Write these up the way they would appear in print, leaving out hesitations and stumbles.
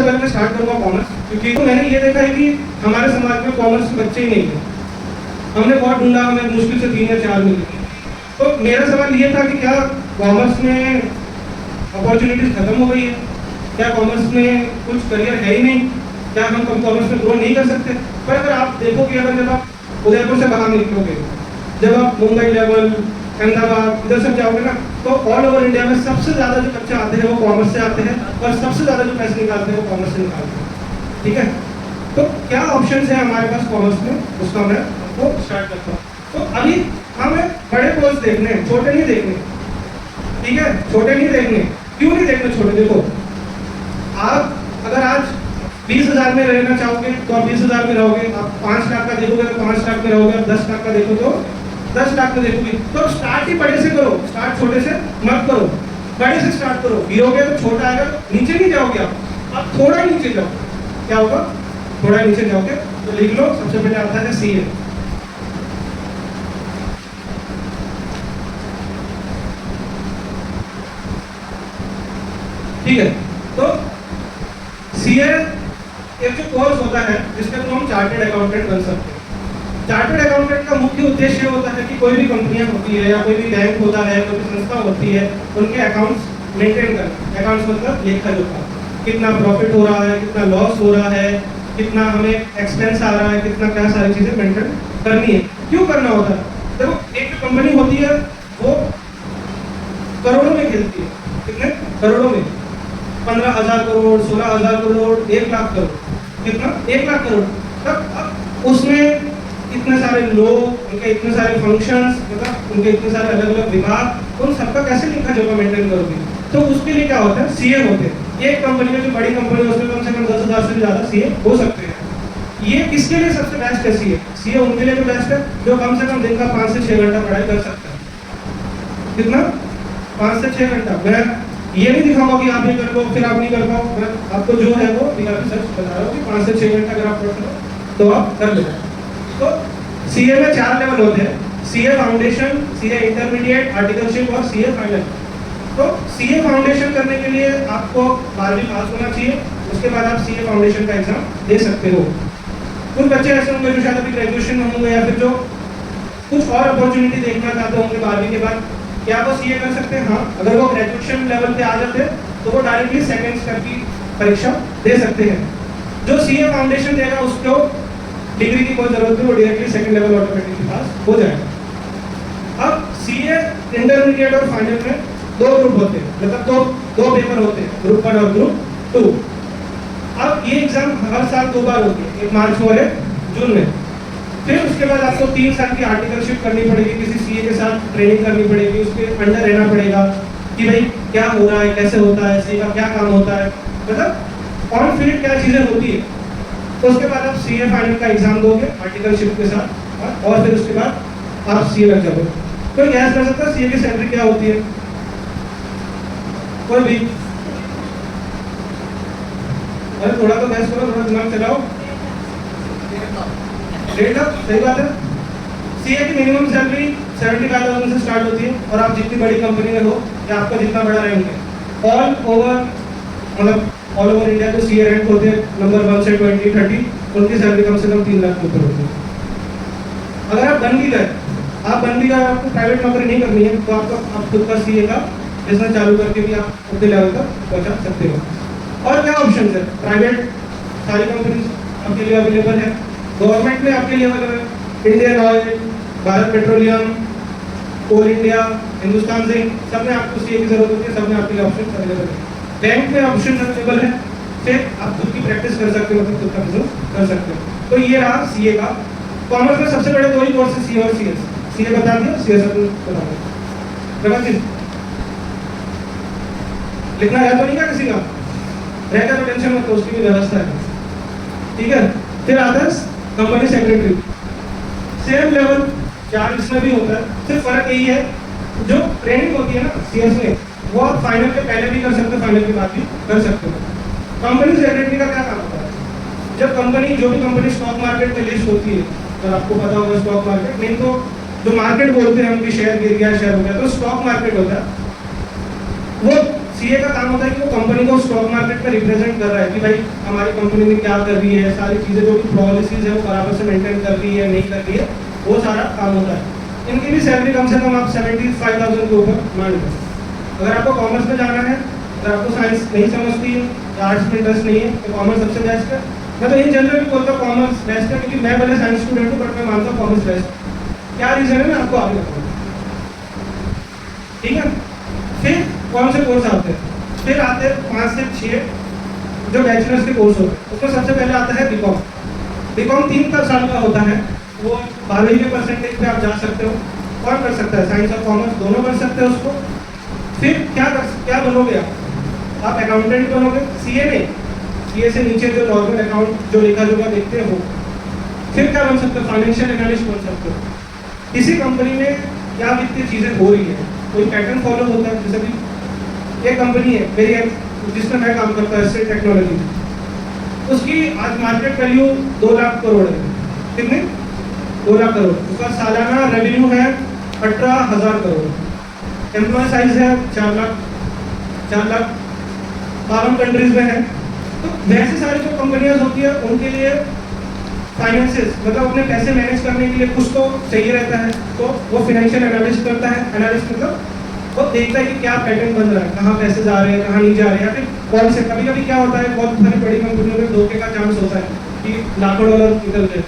पहले मैं स्टार्ट करूँगा कॉमर्स, क्योंकि तो मैंने ये देखा है कि हमारे समाज में कॉमर्स के बच्चे ही नहीं है। हमने बहुत ढूंढा, हमें मुश्किल से 3 या 4 मिले। तो मेरा सवाल ये था कि क्या कॉमर्स में अपॉर्चुनिटीज खत्म हो गई है? क्या कॉमर्स में कुछ करियर है ही नहीं? क्या हम कॉमर्स में ग्रो नहीं कर सकते? पर अगर आप देखोगे, अगर जब आप उदयपुर से बाहर निकलोगे, जब आप मुंबई लेवल, अहमदाबाद इधर सब जाओगे ना, तो ऑल ओवर इंडिया में सबसे ज़्यादा जो बच्चे आते हैं वो कॉमर्स से आते हैं, और सबसे ज़्यादा जो पैसे निकालते हैं वो कॉमर्स से निकालते हैं। ठीक है, तो क्या ऑप्शंस हैं हमारे पास कॉमर्स में, उसका मैं आपको स्टार्ट करता हूँ। तो अभी हमें बड़े कोर्स देखने हैं, छोटे नहीं देखने। ठीक है, छोटे नहीं देखने। क्यों नहीं देखने छोटे? देखो, आप अगर आज 20,000 में रहना चाहोगे तो आप 20,000 में रहोगे। आप 5 लाख का देखोगे तो 5 लाख में रहोगे। आप 10 लाख का देखो तो 10 लाख में देखोगे। तो स्टार्ट ही बड़े से करो, स्टार्ट छोटे से मत करो, बड़े से स्टार्ट करो। गिरोगे तो छोटा आएगा, नीचे नहीं जाओगे आप थोड़ा नीचे जाओ, क्या होगा? थोड़ा नीचे जाओगे। तो लिख लो, सबसे पहले आता है सीए। ठीक है, तो सीए एक जो कोर्स होता है जिसके थ्रू हम चार्टर्ड अकाउंटेंट बन सकते हैं। चार्टर्ड अकाउंटेंट का मुख्य उद्देश्य होता है कि कोई भी कंपनियां होती है या कोई भी बैंक होता है, कोई भी संस्था होती है, उनके अकाउंट्स मेंटेन करना। अकाउंट्स मतलब लेखा जोखा, कितना प्रॉफिट हो रहा है, कितना लॉस हो रहा है, कितना हमें एक्सपेंस आ रहा है, कितना क्या सारी चीजें मेंटेन करनी है। क्यों करना होता है? देखो, एक जो कंपनी होती है वो करोड़ों में खेलती है। कितने करोड़ों में? 15,000 करोड़, 16,000 करोड़, 1 लाख करोड़। कितना? 1 लाख करोड़। तब अब उसमें इतने सारे लोग, उनके इतने सारे फंक्शंस, मतलब उनके इतने सारे अलग अलग विभाग, उन सबका कैसे लेखा जोखा मेंटेन करोगे? तो उसके लिए क्या होता है? सीए होते हैं। एक कंपनी में जो बड़ी कंपनी है उसमें कम से कम 10,000 से ज्यादा सीए हो सकते हैं। ये किसके लिए सबसे बेस्ट है? सीए सीए उनके लिए जो बेस्ट है जो कम से कम दिन का 5 से 6 घंटा पढ़ाई कर सकता है। कितना? 5 से 6 घंटा। मैं ये नहीं दिखाऊंगा कि आप ये कर लो फिर आप नहीं कर पाओ। मैं आपको जो है वो रिसर्च बता रहा हूँ कि 5 से 6 घंटा अगर आप पढ़ लो तो आप कर लो। तो सीए में 4 लेवल होते हैं: CA foundation, CA intermediate, articleship और सीए फाइनल। तो सीए फाउंडेशन करने के लिए आपको 12वीं पास होना चाहिए। उसके बाद आप सीए फाउंडेशन का एग्जाम दे सकते हो। कुछ बच्चे ऐसे होंगे जो शायद अभी ग्रेजुएशन में होंगे या फिर जो कुछ और अपॉर्चुनिटी देखना चाहते होंगे 12वीं के बाद। क्या वो सीए कर सकते हैं? हाँ, अगर वो ग्रेजुएशन लेवल पे आ जाते हैं तो वो डायरेक्टली सेकेंड स्टेप की परीक्षा दे सकते हैं। जो सीए फाउंडेशन देगा उसको डिग्री की कोई जरूरत नहीं, वो डायरेक्टली सेकंड लेवल ऑटोमेटिकली पास हो जाएगा। अब सीए इंटरमीडिएट और फाइनल में 2 ग्रुप होते हैं, मतलब दो पेपर होते हैं, ग्रुप 1 और ग्रुप 2। अब ये एग्जाम हर साल 2 बार होती है, एक मार्च में और एक जून में। फिर उसके बाद आपको 3 साल की आर्टिकलशिप करनी पड़ेगी, किसी सीए के साथ ट्रेनिंग करनी पड़ेगी, उसके अंडर रहना पड़ेगा कि भाई क्या हो रहा है, कैसे होता है, सीए का क्या काम होता है, मतलब ऑन फील्ड क्या चीजें होती है। तो उसके बाद आप सीए फाइनल का एग्जाम दोगे आर्टिकलशिप के साथ, और फिर उसके बाद आप सीए लग जाओगे। कोई गैस कर सकता है सीए की सैलरी क्या होती है? कोई भी? अरे थोड़ा तो गैस करो, थोड़ा दिमाग चलाओ। 1.5 लाख, सही बात है। सीए की मिनिमम सैलरी 75,000 से स्टार्ट होती है, और आप जितनी बड़ी कंपनी में हो या आपका जितना बड़ा रैंक है, ऑल ओवर मतलब ऑल ओवर इंडिया जो सीए रैंक होते हैं नंबर 1 से 20, 30, उनकी सैलरी कम से कम 3 लाख के ऊपर होती है। अगर आप बन भी गए, आपको प्राइवेट नौकरी नहीं करनी है तो आप खुद का सीए का बिजनेस चालू करके भी आप उतने लेवल तक पहुंचा सकते हो। और क्या ऑप्शन है? प्राइवेट सारी कंपनी आपके लिए अवेलेबल है, गवर्नमेंट में आपके लिए अवेलेबल है। इंडियन ऑयल, भारत पेट्रोलियम, कोल इंडिया, हिंदुस्तान जिंक, सब में आपको सीए की जरूरत होती है, सब में आपके लिए ऑप्शन अवेलेबल है। बैंक में ऑप्शन अवेलेबल है, फिर आप खुद की प्रैक्टिस कर सकते हो, मतलब खुद का बिजनेस कर सकते हो। तो ये रहा सीए का। कॉमर्स में सबसे बड़े 2 ही कोर्स है, सीए और सीएस। सीए बता दिया, सीएस बता दिया। लिखना है तो नहीं क्या किसी का? रहेगा तो टेंशन मत लो, उसकी भी व्यवस्था है। ठीक है, फिर आता है कंपनी सेक्रेटरी। सेम लेवल 4 इसमें भी होता है, सिर्फ फर्क यही है जो ट्रेनिंग होती है ना सीएस में, वो आप फाइनल के पहले भी कर सकते हो, फाइनल के बाद भी कर सकते हो। कंपनी सेक्रेटरी का क्या काम होता है? जब कंपनी, जो भी कंपनी स्टॉक मार्केट में लिस्ट होती है, अगर आपको पता होगा स्टॉक मार्केट, नहीं तो जो मार्केट बोलते हैं हम कि शेयर गिर गया, शेयर हो गया, तो स्टॉक मार्केट होता है। वो सीए का काम होता है कि वो कंपनी को स्टॉक मार्केट में रिप्रेजेंट कर रहा है कि भाई हमारी कंपनी में क्या कर रही है, सारी चीज़ें जो भी पॉलिसीज है वो बराबर से मेंटेन कर रही है नहीं कर रही है, वो सारा काम होता है। इनकी भी सैलरी कम से कम आप 75,000 के ऊपर मान लो। अगर आपको कॉमर्स में जाना है, अगर आपको साइंस नहीं समझती है या आर्ट्स में इंटरेस्ट नहीं है तो कॉमर्स सबसे बेस्ट है। मैं तो इन जनरल भी बोलता हूँ कॉमर्स बेस्ट है, क्योंकि मैं भले साइंस स्टूडेंट हूँ बट मैं मानता हूँ कॉमर्स बेस्ट। क्या रीज़न है मैं आपको आगे बताऊँगा, ठीक है। फिर कौन से कोर्स आते हैं, फिर आते हैं 5 से 6 जो बैचलर्स के कोर्स होते हैं। उसमें सबसे पहले आता है बीकॉम। बीकॉम 3 साल का होता है, वो 12वीं के परसेंटेज पे आप जा सकते हो। कौन कर सकता है, साइंस और कॉमर्स दोनों कर सकते हैं उसको। फिर क्या बनोगे आप अकाउंटेंट बनोगे, सीए में, सीए से नीचे जो नॉर्मल अकाउंट जो लेखा जोखा देखते हो। फिर क्या बन सकते हो, फाइनेंशियल एनालिस्ट बन सकते हो। किसी कंपनी में क्या वित्तीय चीज़ें हो रही है, कोई पैटर्न फॉलो होता है। जैसे कि एक कंपनी है मेरी जिसमें मैं काम करता हूँ, एस्टेट टेक्नोलॉजी, उसकी आज मार्केट वैल्यू 2 लाख करोड़ है। कितने, 2 लाख करोड़। उसका सालाना रेवेन्यू है 18,000 करोड़। एम्प्लॉय साइज है 4 लाख 52 कंट्रीज में है। तो वैसे सारी जो कंपनियां होती है उनके लिए फाइनेंसेस मतलब अपने पैसे मैनेज करने के लिए कुछ तो चाहिए रहता है, तो वो फाइनेंशियल एनालिस्ट करता है। एनालिस्ट मतलब वो देखता है कि क्या पैटर्न बन रहा है, कहाँ पैसे जा रहे हैं, कहाँ नहीं जा रहे हैं, या फिर कौन से कभी कभी क्या होता है, बहुत सारी बड़ी कंपनियों में धोखे का चांस होता है कि लाखों डॉलर निकल जाए,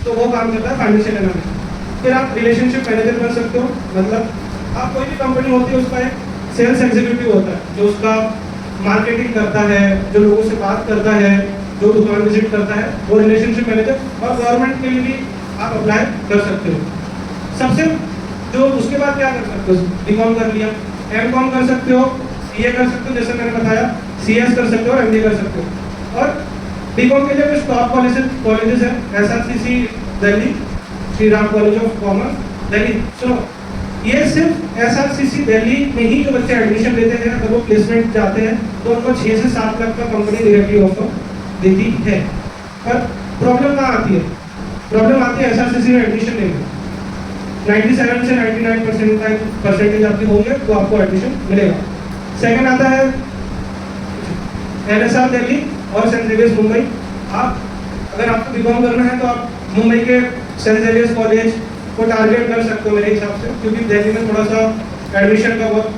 तो वो काम करता है फाइनेंशियल एनालिस्ट। फिर आप रिलेशनशिप मैनेजर बन सकते हो, मतलब आप कोई भी कंपनी होती है उसका एक सेल्स एग्जीक्यूटिव होता है जो उसका मार्केटिंग करता है, जो लोगों से बात करता है, जो दुकान विजिट करता है, वो रिलेशनशिप मैनेजर। और गवर्नमेंट के लिए भी आप अप्लाई कर सकते हो। सबसे जो उसके बाद क्या कर सकते हो, बीकॉम कर लिया, एमकॉम कर सकते हो, सीए कर सकते हो जैसे मैंने बताया, सीएस कर सकते हो और एमबीए कर सकते हो। और बीकॉम के लिए कुछ टॉप कॉलेजेस हैं, SRCC Delhi, Shri Ram college of commerce Delhi. सुनो, ये सिर्फ एसआरसीसी दिल्ली में ही जो बच्चे एडमिशन लेते हैं, अगर वो प्लेसमेंट जाते हैं तो उनको 6 से 7 लाख का कंपनी डायरेक्टली ऑफर देती है। पर प्रॉब्लम कहाँ आती है, प्रॉब्लम आती है एसआरसीसी में एडमिशन लेने में। 97 से 99% परसेंटेज आपके होंगे तो आपको एडमिशन मिलेगा। सेकंड आता है एनएसआर दिल्ली और सेंट जेवियर्स मुंबई। आप अगर आपको बीकॉम करना है तो आप मुंबई के सेंट जेवियर्स कॉलेज को टारगेट कर सकते हो मेरे हिसाब से, क्योंकि दिल्ली में थोड़ा सा एडमिशन का बहुत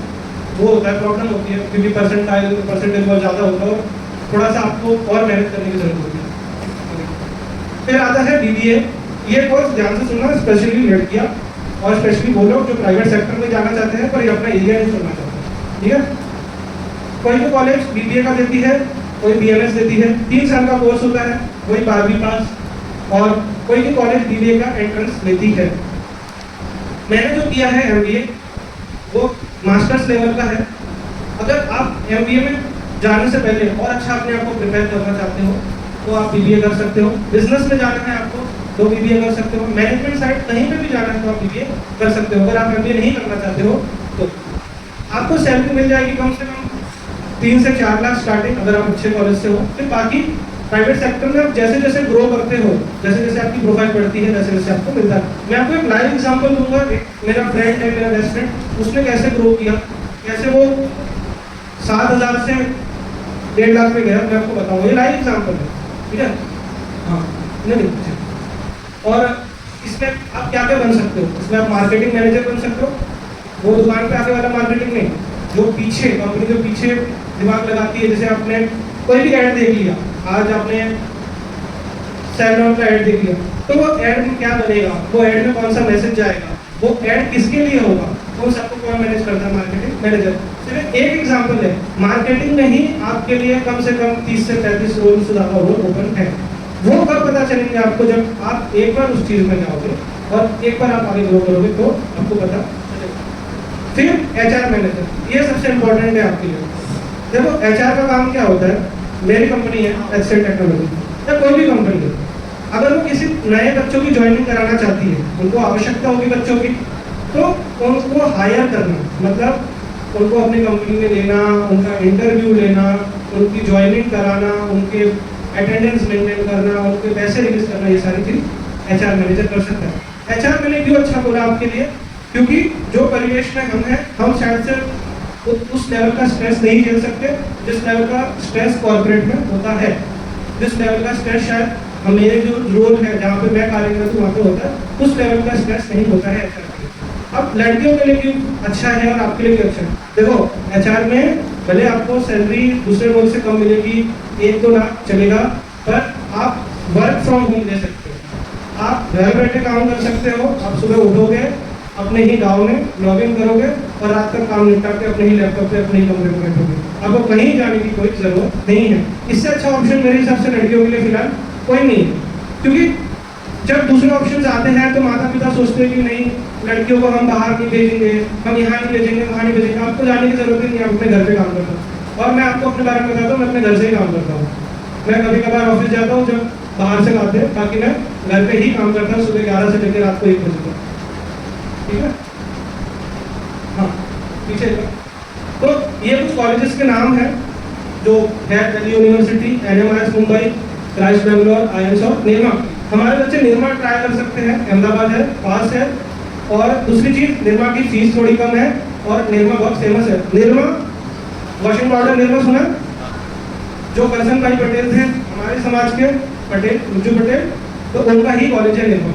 वो होता है, प्रॉब्लम होती है, क्योंकि परसेंटेज बहुत ज़्यादा होता है और थोड़ा सा आपको और मेहनत करने की जरूरत होती है। फिर आता है बीबीए। ये कोर्स ध्यान से सुनना, स्पेशली लड़कियाँ और स्पेशली वो लोग जो प्राइवेट सेक्टर में जाना चाहते हैं पर ये अपना एरिया नहीं छोड़ना चाहते हैं, ठीक है। कोई तो कॉलेज बीबीए का देती है, कोई बीएमएस देती है, 3 साल का कोर्स होता है, कोई 12वीं पास, और कोई भी कॉलेज बीबीए का एंट्रेंस लेती है। मैंने जो किया है एमबीए वो मास्टर्स लेवल का है। अगर आप एमबीए में जाने से पहले और अच्छा अपने आप को प्रिपेयर करना चाहते हो तो आप बीबीए कर सकते हो। बिजनेस में जाना है आपको तो बीबीए कर सकते हो। मैनेजमेंट साइड कहीं पे भी जाना है तो आप बीबीए कर सकते हो। अगर आप एमबीए नहीं करना चाहते हो तो आपको सैलरी मिल जाएगी कम से कम 3 से 4 लाख स्टार्टिंग, अगर आप अच्छे कॉलेज से हो। फिर बाकी प्राइवेट सेक्टर में आप जैसे जैसे ग्रो करते हो, जैसे जैसे आपकी प्रोफाइल बढ़ती है, जैसे जैसे आपको मिलता है। मैं आपको एक लाइव एग्जांपल दूंगा। मेरा फ्रेंड है, मेरा बेस्ट फ्रेंड, उसने कैसे ग्रो किया, कैसे वो 7,000 से 1.5 लाख पे गया, मैं आपको बताऊंगा। ये लाइव एग्जांपल है, ठीक है। हाँ, नहीं, और इसमें आप क्या क्या बन सकते हो, इसमें आप मार्केटिंग मैनेजर बन सकते हो। वो दुकान पे आगे वाला मार्केटिंग नहीं, जो पीछे कंपनी जो पीछे दिमाग लगाती है। जैसे आपने कोई भी ऐड देख लिया, आज आपने सैलून का ऐड देख लिया, तो वो ऐड में क्या बनेगा, वो ऐड में कौन सा मैसेज जाएगा, वो ऐड किसके लिए होगा, वो सबको कौन मैनेज करता है, मार्केटिंग मैनेजर। सिर्फ एक एग्जांपल है, मार्केटिंग में ही आपके लिए कम से कम 30 से 35 रोल से ज़्यादा रोल ओपन है। वो कब पता चलेंगे आपको, जब आप एक बार उस चीज़ में जाओगे और एक बार आप आगे ग्रो करोगे तो आपको पता चलेगा। फिर एचआर मैनेजर, ये सबसे इम्पोर्टेंट है आपके लिए। देखो एचआर का काम क्या होता है, मेरी कंपनी है एस्टेट टेक्नोलॉजी या कोई भी कंपनी है, अगर वो किसी नए बच्चों की ज्वाइनिंग कराना चाहती है, उनको आवश्यकता होगी बच्चों की, तो उनको हायर करना, मतलब उनको अपनी कंपनी में लेना, उनका इंटरव्यू लेना, उनकी ज्वाइनिंग कराना, उनके अटेंडेंस मेंटेन करना, उनके पैसे रिलीज करना, ये सारी चीज़ एचआर मैनेजर कर सकता है। एचआर मैंने क्यों अच्छा बोला आपके लिए, क्योंकि जो परिवेश में हम हैं, हम शायद से वो उस लेवल का स्ट्रेस नहीं झेल सकते जिस लेवल का स्ट्रेस कॉर्पोरेट में होता है, जिस लेवल का स्ट्रेस शायद मेरे जो रोल है जहाँ पे मैं कार्यरत हूँ वहाँ पे होता है, उस लेवल का स्ट्रेस नहीं होता है HR के लिए। अब लड़कियों के लिए क्यों अच्छा है और आपके लिए क्यों अच्छा है? देखो HR में भले आपको सैलरी दूसरे रोल से कम मिलेगी, 1-2 लाख चलेगा, पर आप वर्क फ्रॉम होम ले सकते हो, आप घर बैठे काम कर सकते हो। आप सुबह उठोगे, अपने ही गांव में लॉग इन करोगे और रात तक काम निपटा के अपने ही लैपटॉप पे अपने ही कमरे में बैठोगे, आपको कहीं जाने की कोई जरूरत नहीं है। इससे अच्छा ऑप्शन मेरे हिसाब से लड़कियों के लिए फिलहाल कोई नहीं है, क्योंकि जब दूसरे ऑप्शन आते हैं तो माता पिता सोचते हैं कि नहीं, लड़कियों को हम बाहर नहीं भेजेंगे, हम यहाँ नहीं भेजेंगे, वहाँ नहीं भेजेंगे, आपको जाने की जरूरत ही नहीं है, आप अपने घर पे काम करते हो। और मैं आपको अपने बारे में बताता हूँ, मैं अपने घर से ही काम करता हूँ। मैं कभी कभार ऑफिस जाता हूँ जब बाहर से आते हैं, ताकि मैं घर पे ही काम करता हूँ सुबह 11 से लेकर रात को 1 बजे तक, ठीक है। हाँ पीछे तो ये कुछ कॉलेजेस के नाम हैं जो है, Delhi university, NMIS Mumbai, Christ Bangalore, IIMS और निर्मा। हमारे बच्चे निर्मा ट्राई कर सकते हैं, अहमदाबाद है, पास है। और दूसरी चीज, निर्मा की फीस थोड़ी कम है और निर्मा बहुत फेमस है। निर्मा वॉशिंग पाउडर निर्मा सुना? जो करसन भाई पटेल थे हमारे समाज के, पटेल रुजू पटेल, तो उनका ही कॉलेज है निर्मा,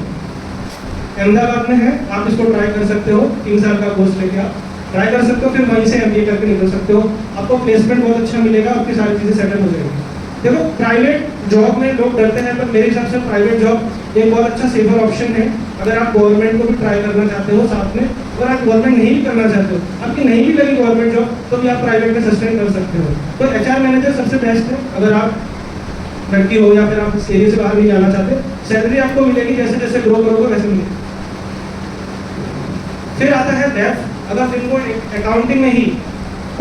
अहमदाबाद में है। आप इसको ट्राई कर सकते हो, 3 साल का कोर्स लेके आप ट्राई कर सकते हो, फिर वहीं से MBA करके निकल सकते हो। आपको प्लेसमेंट बहुत अच्छा मिलेगा, आपकी सारी चीज़ें सेटल हो जाएगी। देखो प्राइवेट जॉब में लोग डरते हैं, पर मेरे हिसाब से प्राइवेट जॉब एक बहुत अच्छा सेफर ऑप्शन है। अगर आप गवर्नमेंट को भी ट्राई करना चाहते हो साथ में, अगर आप गवर्नमेंट नहीं भी करना चाहते हो, आपकी नहीं भी लगी गवर्नमेंट जॉब, तो भी आप प्राइवेट में सस्टेन कर सकते हो। तो HR मैनेजर सबसे बेस्ट है अगर आप लड़की हो या फिर आप इस एरिया से बाहर नहीं जाना चाहते। सैलरी आपको मिलेगी जैसे जैसे ग्रो करोगे वैसे मिलेगी। फिर आता है डेफ। अगर जिनको अकाउंटिंग में ही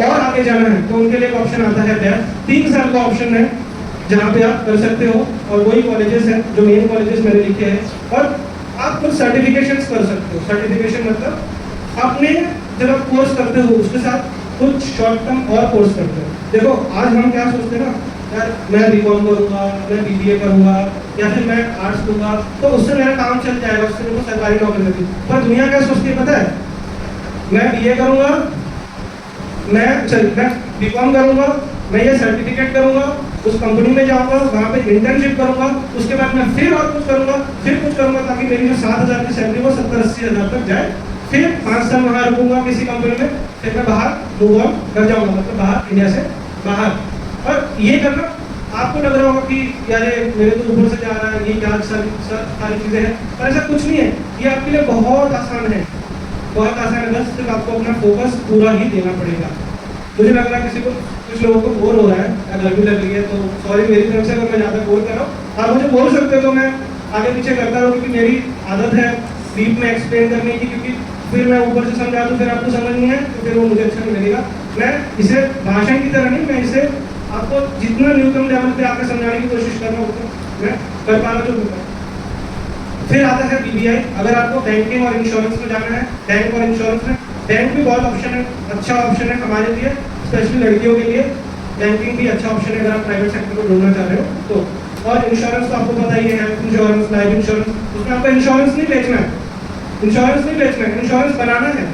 और आगे जाना है तो उनके लिए एक ऑप्शन आता है डेफ। 3 साल का ऑप्शन है जहाँ पे आप कर सकते हो, और वही कॉलेजेस हैं जो मेन कॉलेजेस मैंने लिखे हैं। और आप कुछ सर्टिफिकेशंस कर सकते हो। सर्टिफिकेशन मतलब आपने जब आप कोर्स करते हो उसके साथ कुछ शॉर्ट टर्म और कोर्स करते हो। देखो आज हम क्या सोचते हैं ना, यार मैं BCom करूँगा, मैं BBA करूँगा या फिर मैं आर्ट्स लूँगा तो उससे मेरा काम चल जाएगा, उससे मेरे को सरकारी नौकरी मिलेगी। पर दुनिया क्या सोचती है पता है? मैं BA करूँगा, मैं BCom करूँगा, मैं ये सर्टिफिकेट करूँगा, उस कंपनी में जाऊँगा, वहाँ पे इंटर्नशिप करूँगा, उसके बाद मैं फिर और कुछ करूँगा, फिर कुछ करूँगा, ताकि मेरी जो 7,000 की सैलरी वो 70-80 हज़ार तक जाए। फिर 5 साल वहाँ रुकूंगा किसी कंपनी में, फिर मैं बाहर मूव ऑन कर जाऊँगा, मतलब बाहर, इंडिया से बाहर। और ये करना आपको लग रहा होगा कि यार मेरे तो ऊपर से जा रहा है, ये क्या सारी चीज़ें हैं, पर ऐसा कुछ नहीं है। ये आपके लिए बहुत आसान है, बहुत आसान है। बस सिर्फ आपको अपना फोकस पूरा ही देना पड़ेगा। मुझे लग रहा है किसी को, कुछ लोगों को बोर हो रहा है या गर्मी लग रही है, तो सॉरी मेरी तरफ से अगर मैं ज़्यादा बोर कर रहा हूँ। आप मुझे बोल सकते हो तो मैं आगे पीछे करता रहूँ, क्योंकि मेरी आदत है डीप में एक्सप्लेन करने की, क्योंकि फिर मैं ऊपर से समझा दूँ फिर आपको समझ नहीं है तो फिर वो मुझे अच्छा नहीं लगेगा। मैं इसे भाषण की तरह नहीं, मैं इसे आपको जितना न्यूनतम लेवल पे आकर समझाने की कोशिश कर रहा हूँ तो मैं कर पा रहा हूँ। फिर आता है BBI। अगर आपको बैंकिंग और इंश्योरेंस में जाना है, बैंक और इंश्योरेंस में, बैंक भी बहुत ऑप्शन है, अच्छा ऑप्शन है हमारे लिए, स्पेशली लड़कियों के लिए। बैंकिंग भी अच्छा ऑप्शन है अगर आप प्राइवेट सेक्टर को ढूंढना चाह रहे हो तो। और इंश्योरेंस तो आपको पता ही है, हेल्थ इंश्योरेंस, लाइफ इंश्योरेंस, उसमें आपको इंश्योरेंस नहीं बेचना है, इंश्योरेंस नहीं बेचना है, इंश्योरेंस बनाना है,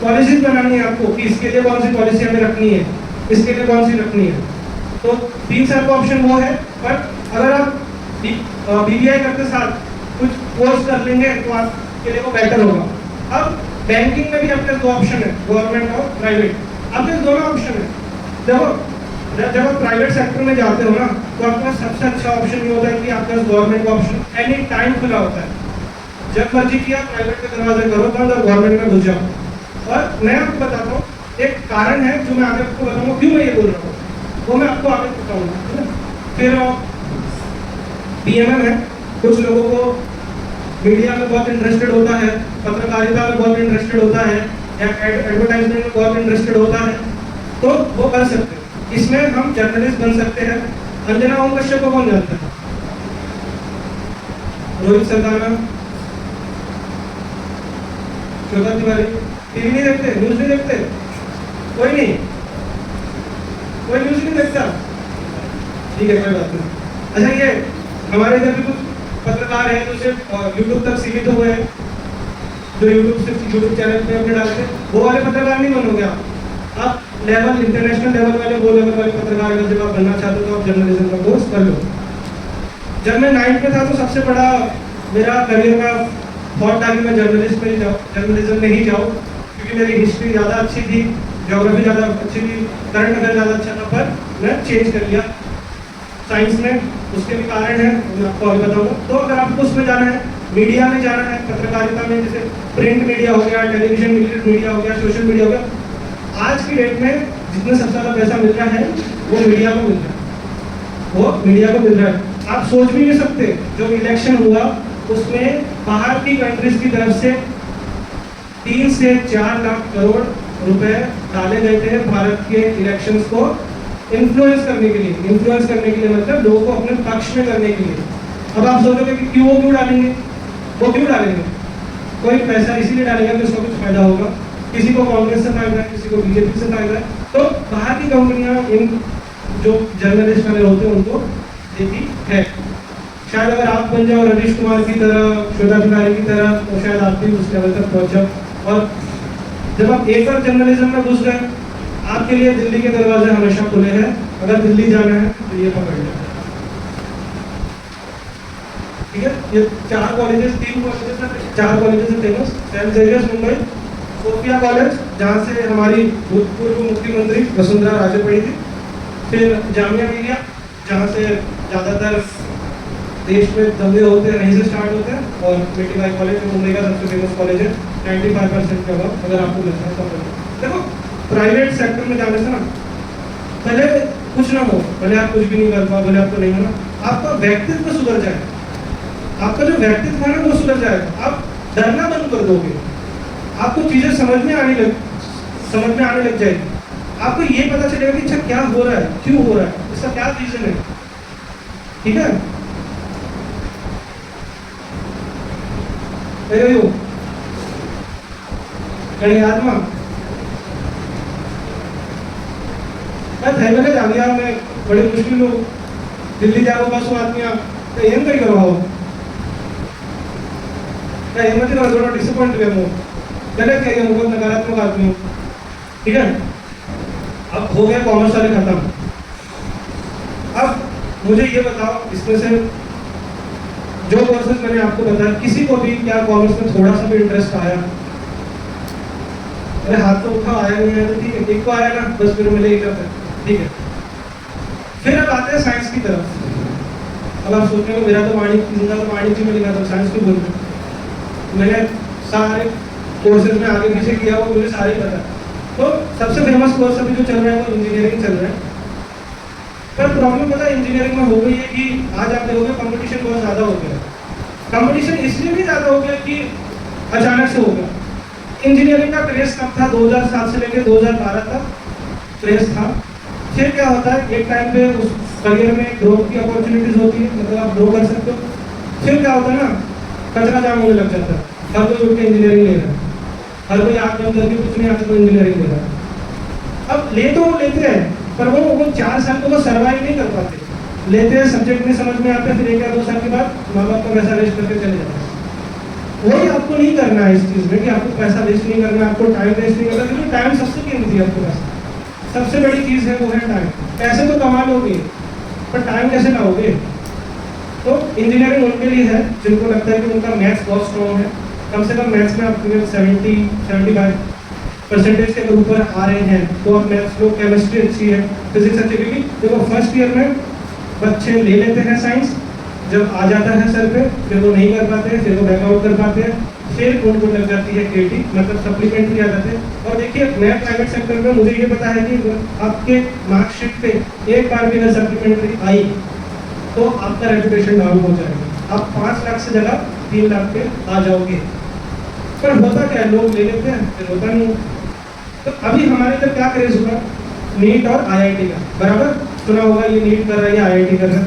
पॉलिसीज बनानी है आपको कि इसके लिए कौन सी पॉलिसी हमें रखनी है, इसके लिए कौन सी रखनी है। तो 3 साल का ऑप्शन वो है। पर अगर आप BBI करते साथ कुछ कोर्स कर लेंगे तो आपके लिए वो बेटर होगा। अब बैंकिंग में भी आपके 2 ऑप्शन है, गवर्नमेंट और प्राइवेट, आपके दोनों ऑप्शन है। देखो जब आप प्राइवेट सेक्टर में जाते हो ना तो आपका सबसे अच्छा ऑप्शन ये होता है कि आपका गवर्नमेंट का ऑप्शन एनी टाइम खुला होता है। जब मर्जी किया प्राइवेट के दरवाजे करो बंद और गवर्नमेंट में घुस जाओ। और मैं आपको बताता हूँ एक कारण है जो मैं आगे आपको बताऊंगा क्यों मैं ये बोल रहा हूँ, वो मैं आपको आगे बताऊंगा। फिर PMM है। कुछ लोगों को मीडिया में बहुत इंटरेस्टेड होता है, पत्रकारिता में बहुत इंटरेस्टेड होता है, या एडवर्टाइजमेंट में बहुत इंटरेस्टेड होता है, तो वो कर सकते हैं। इसमें हम जर्नलिस्ट बन सकते हैं। अंजना ओम कश्यप को कौन जानता है? रोहित सरदाना, श्वेता तिवारी। टीवी नहीं देखते, न्यूज नहीं देखते, कोई नहीं, कोई न्यूज नहीं देखता, ठीक है कोई बात नहीं। अच्छा ये हमारे इधर भी कुछ पत्रकार हैं जो सिर्फ यूट्यूब तक सीमित हुए हैं, जो यूट्यूब चैनल पे अपने डालते हैं, वो वाले पत्रकार नहीं बनोगे आप। आप लेवल इंटरनेशनल लेवल वाले, वो लेवल वाले पत्रकार अगर जब आप बनना चाहते हो तो आप जर्नलिज्म का कोर्स कर लो। जब मैं 9th में था तो सबसे बड़ा मेरा करियर का थॉट था कि मैं जर्नलिस्ट में ही जाऊँ, जर्नलिज्म में ही जाऊँ, क्योंकि मेरी हिस्ट्री ज़्यादा अच्छी थी, ज्योग्राफी ज़्यादा अच्छी थी, करंट अफेयर ज़्यादा अच्छा था, पर मैं चेंज कर लिया साइंस में। उसके भी कारण है, मैं आपको अभी बताऊँगा। तो अगर आपको उसमें जाना है, मीडिया में जाना है, पत्रकारिता में, जैसे प्रिंट मीडिया हो गया, टेलीविजन मीडिया हो गया, सोशल मीडिया हो गया, आज की डेट में जितने सबसे ज़्यादा पैसा मिल रहा है वो मीडिया को मिल रहा है, वो मीडिया को मिल रहा है। आप सोच भी नहीं सकते, जो इलेक्शन हुआ उसमें बाहर की कंट्रीज की तरफ से 3 से 4 लाख करोड़ रुपए डाले गए थे भारत के इलेक्शंस को इन्फ्लुएंस करने के लिए। इन्फ्लुएंस करने के लिए मतलब लोगों को अपने पक्ष में करने के लिए। अब आप सोचोगे कि क्यों डालेंगे, वो क्यों डालेंगे? कोई पैसा इसीलिए डालेगा कि उसको कुछ फायदा होगा, किसी को कांग्रेस से फायदा है, किसी को बीजेपी से फायदा है। तो बाहर की कंपनियां इन जो जर्नलिस्ट वाले होते हैं उनको देती है। शायद अगर आप बन जाओ रवीश कुमार की तरह, श्वेता तिवारी की तरह, तो शायद आप भी उस लेवल तक पहुंच जाओ। और जब आप एक बार जर्नलिज्म में घुस गए, आपके लिए दिल्ली के दरवाजे हमेशा खुले हैं। अगर दिल्ली जाना है तो ये पकड़ लें, ठीक है। ये 4 कॉलेजेस, 3 कॉलेजेस हैं, 4 कॉलेजेस हैं famous. Saint Xavier's Mumbai, Sophia college जहाँ से हमारी भूतपूर्व मुख्यमंत्री वसुंधरा राजे पढ़ी थी, फिर जामिया मिलिया जहाँ से ज़्यादातर देश में दंगे होते हैं, वहीं से स्टार्ट होते हैं, और मेटीबाई कॉलेज मुंबई का सबसे फेमस कॉलेज है। 95% के अभाव अगर आपको मिलता है तो देखो, प्राइवेट सेक्टर में जाने से ना, पहले कुछ ना हो, भले आप कुछ भी नहीं कर पाओ, भले आपको नहीं होना, आपका व्यक्तित्व सुधर जाए, आपका जो व्यक्तित्व है ना वो सुधर जाएगा। आप डरना बंद कर दोगे, आपको चीजें समझ में आने लग जाएगी। आपको ये पता चलेगा कि अच्छा क्या हो रहा है, क्यों हो रहा है, इसका क्या रीजन है, ठीक है। आत्मा मैं थे मैंने जानिया में बड़ी मुश्किल हो दिल्ली जाओ बस आदमी तो एम कहीं करवाओ हिम्मत ही थोड़ा डिसअपॉइंट हुए मो गलत कहिए बहुत नकारात्मक आदमी हूँ, ठीक है। अब हो गया कॉमर्स वाले खत्म। अब मुझे ये बताओ, इसमें से जो कोर्सेज मैंने आपको बताया, किसी को भी क्या कॉमर्स में थोड़ा सा भी इंटरेस्ट आया? अरे हाथ तो उठा, आया नहीं आया तो ठीक है, एक को आया ना बस फिर मिले ही करते, ठीक है। फिर अब आते हैं साइंस की तरफ। अब आप सोच रहे हो मेरा तो वाणिज्य में लिखा था, साइंस क्यों बोल रहे? मैंने सारे कोर्सेज में आगे पीछे किया, वो मुझे सारे पता। तो सबसे फेमस कोर्स अभी जो चल रहा है वो इंजीनियरिंग चल रहा है। पर प्रॉब्लम पता है इंजीनियरिंग में हो गई है कि आज आप देखोगे कंपटीशन बहुत ज़्यादा हो गया। कंपटीशन इसलिए भी ज़्यादा हो गया कि अचानक से हो गया। इंजीनियरिंग का क्रेज कब था? 2007 से लेकर 2012 तक क्रेज था। फिर क्या होता है, एक टाइम पे उस करियर में ग्रोथ की अपॉर्चुनिटीज होती है, मतलब आप ग्रो कर सकते हो। फिर क्या होता है ना, कचरा जाम होने लग जाता है, हर कोई उठ के इंजीनियरिंग ले रहा है, हर कोई आँख बंद करके कुछ नहीं आता तो इंजीनियरिंग ले रहा है। अब ले तो वो लेते हैं, पर वो 4 साल को वो सर्वाइव नहीं कर पाते। लेते हैं, सब्जेक्ट नहीं समझ में आता, फिर 1 या 2 साल के बाद माँ बाप का पैसा वेस्ट करके चले जाते हैं। वही आपको नहीं करना है इस चीज़ में, कि आपको पैसा वेस्ट नहीं करना है, आपको टाइम वेस्ट नहीं करना, क्योंकि टाइम सबसे कीमती है आपके पास। सबसे बड़ी चीज़ है वो है टाइम। पैसे तो कमा लोगे, पर टाइम कैसे लाओगे? तो इंजीनियरिंग उनके लिए है जिनको लगता है कि उनका मैथ्स बहुत स्ट्रॉन्ग है। कम से कम मैथ्स में आपके 70-75% के ऊपर आ रहे हैं तो आप मैथ्स लो, केमिस्ट्री अच्छी है, फिजिक्स अच्छी। क्योंकि देखो फर्स्ट ईयर में बच्चे ले लेते हैं साइंस, जब आ जाता है सर पे फिर वो नहीं कर पाते हैं, फिर वो बैकआउट कर पाते हैं, फिर उनको लग जाती है केटी, मतलब सप्लीमेंट्री आ जाते हैं। और देखिए मैं प्राइवेट सेक्टर में मुझे ये पता है कि आपके मार्कशीट पे एक बार भी अगर सप्लीमेंट्री आई तो आपका रेपुटेशन डाउन हो जाएगा। आप 5 लाख से जगह 3 लाख पे आ जाओगे। पर होता क्या है, लोग ले लेते हैं, फिर होता नहीं। तो अभी हमारे इधर क्या क्रेज हुआ, नीट और आईआईटी का, बराबर सुना होगा, ये नीट कर रहा है या आईआईटी कर रहा है।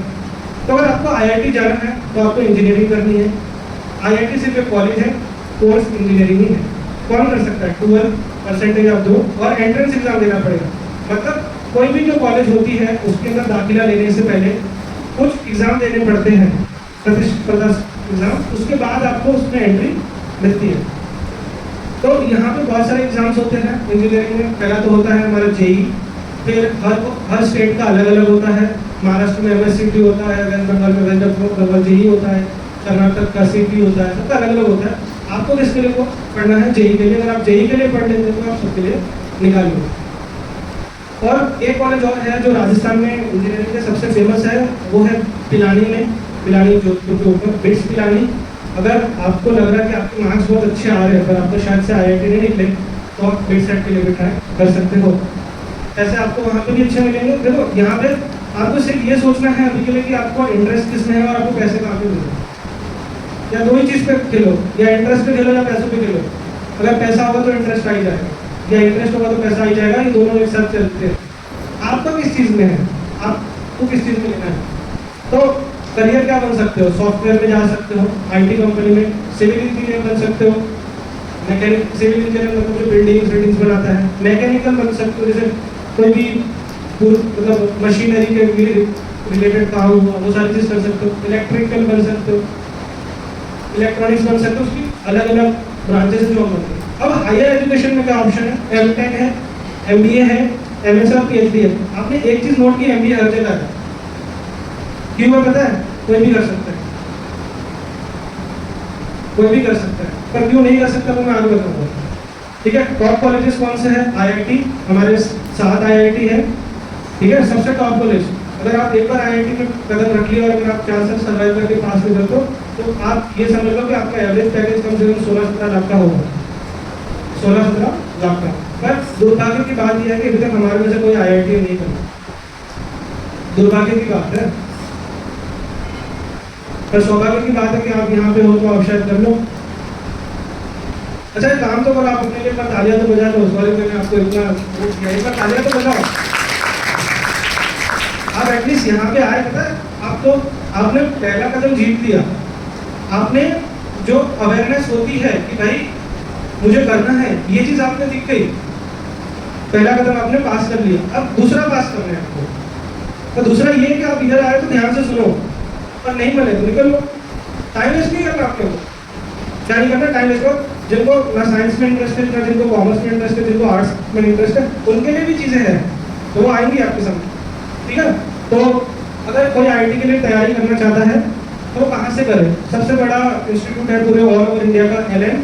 तो अगर आपको आईआईटी जाना है तो आपको इंजीनियरिंग करनी है। आईआईटी सिर्फ एक कॉलेज है, कोर्स इंजीनियरिंग ही है। कौन कर सकता है? 12% आप दो और एंट्रेंस एग्जाम देना पड़ेगा। मतलब कोई भी जो कॉलेज होती है उसके अंदर दाखिला लेने से पहले कुछ एग्जाम देने पड़ते हैं, प्रतिस्पर्धा एग्जाम, उसके बाद आपको उसमें एंट्री मिलती है। तो यहाँ पे बहुत सारे एग्जाम्स होते हैं इंजीनियरिंग में। पहला तो होता है हमारा जेई, फिर हर स्टेट का अलग अलग होता है। महाराष्ट्र में MSCT होता है, वेस्ट बंगाल में वेस्ट बंगाल जेई होता है, कर्नाटक का CT होता है, सबका अलग अलग होता है। आपको किसके लिए को पढ़ना है? जेई के लिए। अगर आप जेई के लिए पढ़ लेते हैं तो आप सबके लिए निकालिए। और एक कॉलेज और है जो राजस्थान में इंजीनियरिंग के सबसे फेमस है, वो है पिलानी में, पिलानी जोधपुर के ऊपर, बिट्स पिलानी। अगर आपको लग रहा है कि आपके मार्क्स बहुत अच्छे आ रहे हैं पर आपको शायद से IIT नहीं निकले, तो आप बिट सेट के लिए भी ट्राई कर सकते हो। ऐसे आपको वहाँ पे भी अच्छे मिलेंगे। देखो यहाँ पे आपको सिर्फ ये सोचना है अभी के लिए कि आपको इंटरेस्ट किसमें है और आपको पैसे कहाँ पे मिलेंगे। या दो ही चीज़ पे खेलो, या इंटरेस्ट पे खेलो या पैसों पे खेलो। अगर पैसा होगा तो इंटरेस्ट आ ही जाएगा, या इंटरेस्ट होगा तो पैसा आ ही जाएगा, ये दोनों एक साथ चलते हैं। आपका किस चीज़ में है, आपको किस चीज़ में लेना है। तो करियर क्या बन सकते हो? सॉफ्टवेयर में जा सकते हो, IT कंपनी में, सिविल इंजीनियर बन सकते हो, मैकेनिक सिविल इंजीनियर मतलब जो बिल्डिंग्स बनाता है, मैकेनिकल बन सकते हो, जैसे कोई भी मतलब मशीनरी के रिलेटेड काम हुआ वो सारी चीज़ कर सकते हो, इलेक्ट्रिकल बन सकते हो, इलेक्ट्रॉनिक्स बन सकते हो। उसकी अलग अलग ब्रांचेस जो बनती है। अब हायर एजुकेशन में क्या ऑप्शन है? M.Tech है, MBA है, MS और PhD है। आपने एक चीज़ नोट की, MBA हर जगह है। क्यों है पता है? कोई भी कर सकता है, कोई भी कर सकता है, पर क्यों नहीं कर सकता वो मैं आगे बताऊंगा। ठीक है, टॉप कॉलेजेस कौन से हैं? IIT, हमारे 7 IIT है। ठीक है, सबसे टॉप कॉलेज। अगर आप एक बार IIT में कदम रख लिया और अगर आप 4 साल सर्वाइव करके पास भी करते हो तो आप ये समझ लो कि आपका एवरेज पैकेज कम से कम 16-17 लाख का होगा, 16-17 लाख का। पर दुर्भाग्य की बात यह है कि अभी तक हमारे में से कोई IIT नहीं करता, दुर्भाग्य की बात है। पर सौभाग्य की बात है कि आप यहाँ पे हो तो आप शायद कर लो। अच्छा, काम तो करो, आप अपने लिए तालियां तो बजा लो। उस वाले मैंने आपको इतना वोट किया, एक बार तालियां तो बजाओ। आप एटलीस्ट यहाँ पे आए, पता है आपको, आपने पहला कदम जीत लिया। आपने जो अवेयरनेस होती है कि भाई मुझे करना है, ये चीज़ आपने दिख गई, पहला कदम आपने पास कर लिया। अब दूसरा पास करना है आपको। तो दूसरा ये कि आप इधर आए तो ध्यान से सुनो, और नहीं मिले तो निकल लो। टाइम वेस्ट नहीं करना आपको। क्या नहीं करना? टाइम वेस्ट करो। जिनको ना साइंस में इंटरेस्ट है, ना जिनको कॉमर्स में इंटरेस्ट है, जिनको आर्ट्स में इंटरेस्ट है, उनके लिए भी चीज़ें हैं तो वो आएंगी आपके सामने। ठीक है, तो अगर कोई IIT के लिए तैयारी करना चाहता है तो कहाँ से करें? सबसे बड़ा इंस्टीट्यूट है पूरे ऑल ओवर इंडिया का, LN।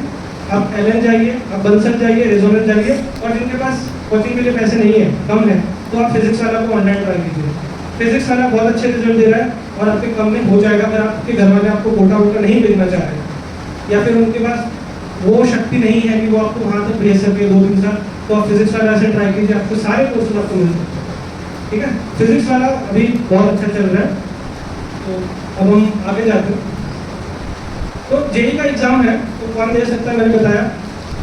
आप LN जाइए, आप बंसल जाइए, रेजोनेंस जाइए। और जिनके पास कोचिंग के लिए पैसे नहीं है, कम है, तो आप फिजिक्स वाला को ऑनलाइन ट्राई कीजिए। फिजिक्स वाला बहुत अच्छे रिजल्ट दे रहा है और आपके कम में हो जाएगा। अगर आपके घर वाले आपको कोटा वोटा नहीं भेजना चाह रहे या फिर उनके पास वो शक्ति नहीं है कि वो आपको वहाँ तक भेज सके 2-3 साल, तो आप फिजिक्स वाला से ट्राई कीजिए, आपको सारे कोर्सेज आपको मिल सकते हैं। ठीक है, फिजिक्स वाला अभी बहुत अच्छा चल रहा है। तो अब हम आगे जाते हैं। तो जेई का एग्जाम है तो कौन दे सकता है? मैंने बताया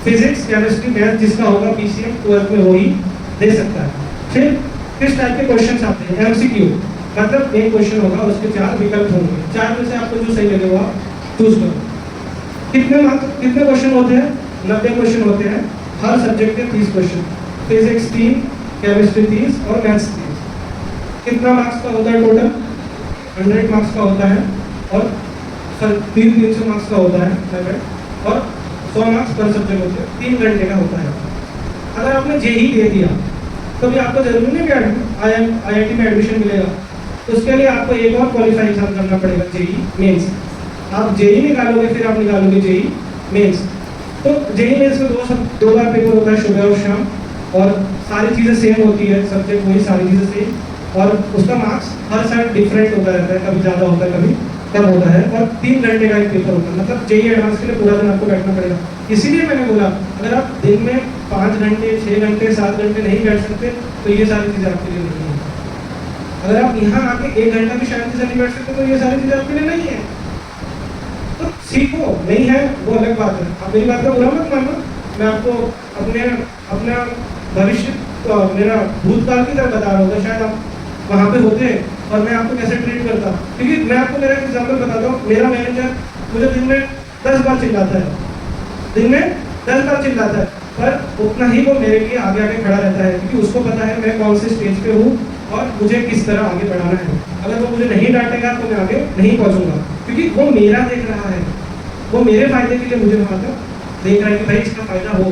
फिजिक्स, केमिस्ट्री, मैथ जिसका होगा PCM 12th में वही दे सकता है। फिर किस टाइप के क्वेश्चन आते हैं? MCQ, मतलब एक क्वेश्चन होगा, उसके 4 विकल्प होंगे, 4 में से आपको जो सही लगे वो आप चूज करो। कितने क्वेश्चन होते हैं? 90 क्वेश्चन होते हैं। हर सब्जेक्ट के 30 क्वेश्चन, फिजिक्स 3, केमिस्ट्री 30 और मैथ्स 30। कितना मार्क्स का होता है टोटल? 100 मार्क्स का होता है और 300 मार्क्स का होता है और 100 मार्क्स पर सब्जेक्ट होते हैं। 3 घंटे का होता है। अगर आपने जेई दे दिया तो भी आपको जरूरी नहीं कि IIT में एडमिशन मिलेगा, तो उसके लिए आपको एक और क्वालिफाई एग्जाम करना पड़ेगा, जेई मेंस। आप जेई निकालोगे फिर आप निकालोगे जेई मेंस। तो जेई मेंस में 2 बार पेपर होता है, सुबह और शाम, और सारी चीज़ें सेम होती है, सब्जेक्ट वही, सारी चीज़ें सेम, और उसका मार्क्स हर साल डिफरेंट होता रहता है, कभी ज़्यादा होता है कभी कम होता है। और 3 घंटे का एक पेपर होता है, मतलब जेई एडवांस के लिए पूरा दिन आपको बैठना पड़ेगा। इसीलिए मैंने बोला अगर आप दिन में 5 घंटे, 6 घंटे, 7 घंटे नहीं बैठ सकते तो ये सारी चीज़ें आपके लिए नहीं है। अगर आप यहाँ आके 1 घंटा भी शांति से नहीं बैठ सकते तो ये सारी चीज़ें आपके लिए नहीं है। तो सीखो, नहीं है वो अलग बात है। आप मेरी बात का बुरा मत मानो, मैं आपको अपना भविष्य मेरा भूतकाल की तरह बता रहा हूँ। शायद आप वहाँ पे होते और मैं आपको कैसे ट्रीट करता, क्योंकि मैं आपको मेरा एग्जाम्पल बताता हूँ। मेरा मैनेजर मुझे दिन में 10 बार चिल्लाता है, दिन में 10 बार चिल्लाता है, पर उतना ही वो मेरे लिए आगे आगे खड़ा रहता है, क्योंकि उसको पता है मैं कौन से स्टेज पे हूँ और मुझे किस तरह आगे बढ़ाना है। अगर वो मुझे नहीं डांटेगा तो मैं आगे नहीं पहुँचूंगा, क्योंकि वो मेरा देख रहा है, वो मेरे फायदे के लिए मुझे वहाँ तक देख रहा है कि भाई इसका फायदा हो,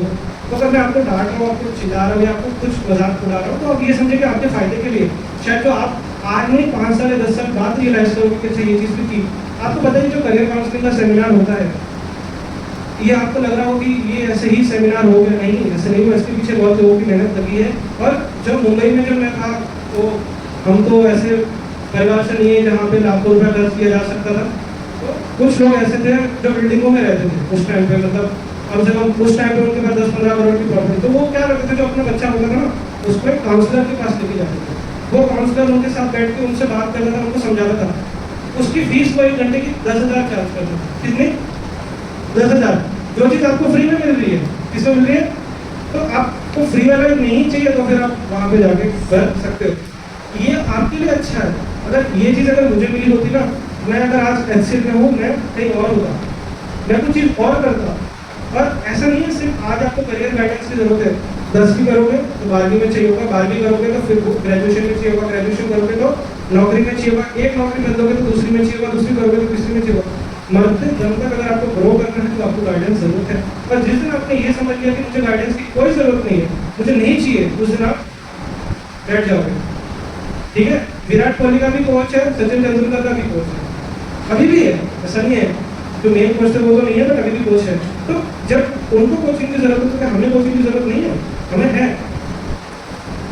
तो अगर मैं आपको डांट रहा हूँ, आपको चिल्ला रहा हूँ या आपको कुछ मजाक उड़ा रहा हूँ, तो आप ये समझे कि आपके फायदे के लिए, शायद जो आप आज नहीं 5 साल या 10 साल बाद रियलाइज करोगे कि अच्छा ये चीज़ भी थी। आपको पता है जो करियर काउंसलिंग का सेमिनार होता है, ये आपको लग रहा हो कि ये ऐसे ही सेमिनार हो गया, नहीं ऐसे नहीं हुआ, इसके पीछे बहुत लोगों की मेहनत लगी है। और जब मुंबई में जब मैं था, तो हम तो ऐसे परिवार से नहीं है जहाँ पे लाखों रुपया खर्च किया जा सकता था, तो कुछ लोग ऐसे थे जो बिल्डिंगों में रहते थे उस टाइम पे, मतलब कम से कम उस टाइम पे उनके पास 10-15 करोड़ की प्रॉपर्टी, तो वो क्या करते थे, जो अपना बच्चा होता था ना, उसको एक काउंसलर के पास लेके जाते थे। वो काउंसलर उनके साथ बैठ के उनसे बात करता था, उनको समझाता था। उसकी फीस वो 1 घंटे की 10,000 चार्ज करता था। कितनी? 10,000। जो चीज़ आपको फ्री में मिल रही है, किसमें मिल रही है? तो आपको फ्री वाला नहीं चाहिए, तो फिर आप वहाँ पे जाके कर सकते हो। ये आपके लिए अच्छा है। अगर ये चीज़ अगर मुझे मिली होती ना, मैं अगर आज HCL में हूँ, मैं कहीं और होता, मैं कुछ चीज़ और करता। और ऐसा नहीं है सिर्फ आज आपको करियर गाइडेंस की जरूरत है। 10वीं करोगे तो 12वीं में चाहिए होगा, 12वीं करोगे तो फिर ग्रेजुएशन में चाहिए होगा, ग्रेजुएशन करोगे तो नौकरी में चाहिए होगा, एक नौकरी बंद होगी तो दूसरी में चाहिए होगा, दूसरी करोगे तो तीसरी में चाहिए होगा। मरते दम तक अगर आपको ग्रो करना है तो आपको गाइडेंस जरूरत है। और जिस दिन आपने ये समझ लिया कि मुझे गाइडेंस की कोई जरूरत नहीं है, मुझे नहीं चाहिए, उस दिन आप बैठ जाओगे। ठीक है, विराट कोहली का भी कोच है, सचिन तेंदुलकर का भी कोच है, अभी भी है, ऐसा नहीं है। जो मेन कोच थे वो तो नहीं है, बट अभी भी कोच है। तो जब उनको कोचिंग की जरूरत है तो क्या हमें कोचिंग की जरूरत नहीं है? हमें है।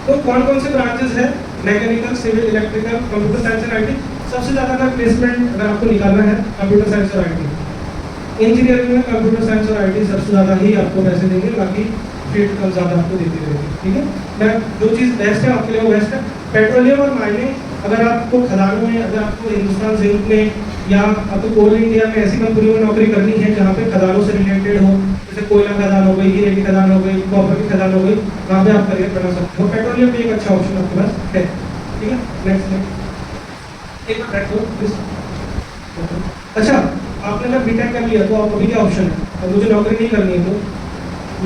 तो कौन कौन से ब्रांचेस है? Mechanical, civil, electrical, computer science और आईटी। सबसे ज़्यादा अगर प्लेसमेंट अगर आपको निकालना है कंप्यूटर साइंस और आईटी। इंजीनियरिंग में कंप्यूटर साइंस और आईटी सबसे ज़्यादा ही आपको पैसे देंगे, बाकी फील्ड कम ज़्यादा आपको देती रहेगी। ठीक है, मैं जो चीज़ बेस्ट है आपके लिए वो बेस्ट है। पेट्रोलियम और माइनिंग, अगर आपको खदानों में, अगर आपको हिंदुस्तान जिंक में या आपको कोल इंडिया में ऐसी कंपनियों में नौकरी करनी है जहाँ पे खदानों से रिलेटेड हो, जैसे कोयला खदान हो गई, हीरे की खदान हो गई, कॉपर की खदान हो गई, वहाँ पे आप करियर बना सकते हो। पेट्रोलियम भी एक अच्छा ऑप्शन आपके पास है। ठीक है, नेक्स्ट एक मिनट प्लीज। अच्छा, आपने जब बीटेक कर लिया तो आप अभी क्या ऑप्शन है? अब मुझे नौकरी नहीं करनी है तो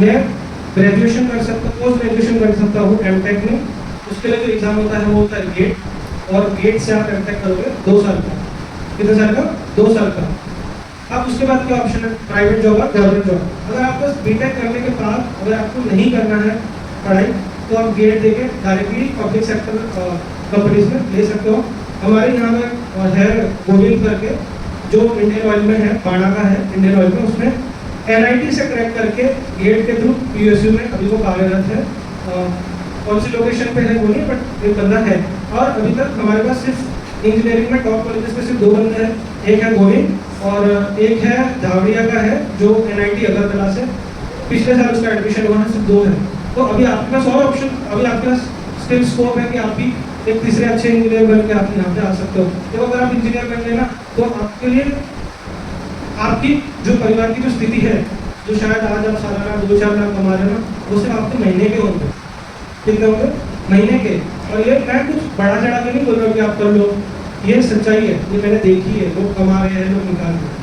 मैं ग्रेजुएशन कर सकता हूँ, पोस्ट ग्रेजुएशन कर सकता हूँ एमटेक में। उसके लिए जो एग्जाम होता है वो होता है गेट, और गेट से आप एमटेक करोगे 2 साल का। कितने साल का? 2 साल का। अब उसके बाद क्या ऑप्शन है? प्राइवेट जॉब और गवर्नमेंट जॉब। अगर आपको बीटेक करने के बाद अगर आपको नहीं करना है पढ़ाई, तो आप गेट देके डायरेक्टली पब्लिक सेक्टर कंपनीज में ले सकते हो। हमारे यहाँ में है गोविंद करके, जो इंडियन ऑयल में है, बाणा का है इंडियन ऑयल में, उसमें NIT से क्रैक करके गेट के थ्रू PSU में अभी वो कार्यरत है। कौन सी लोकेशन पे है वो नहीं, बट एक बंदा है। और अभी तक हमारे पास सिर्फ इंजीनियरिंग में टॉप कॉलेजेस में सिर्फ 2 बंदे हैं, एक है गोविंद और एक है झावड़िया का है जो NIT अगरतला से पिछले साल उसका एडमिशन हुआ है, सिर्फ 2 है। तो अभी आपके पास और ऑप्शन, अभी आपके पास स्टिल स्कोप है कि आप भी एक तीसरे अच्छे इंजीनियर बन के आप यहाँ पे आ सकते हो। तो अगर आप इंजीनियर बन गए ना, तो आपके लिए आपकी जो परिवार की जो स्थिति है, जो शायद आज आप सालाना 2-4 लाख कमा रहे हो ना, वो सिर्फ आपके महीने के होंगे। कितने होंगे? महीने के। और ये मैं कुछ बड़ा चढ़ा के नहीं बोल रहा हूँ कि आप कर लो, ये सच्चाई है, ये मैंने देखी है। लोग कमा रहे हैं, लोग निकाल रहे हैं।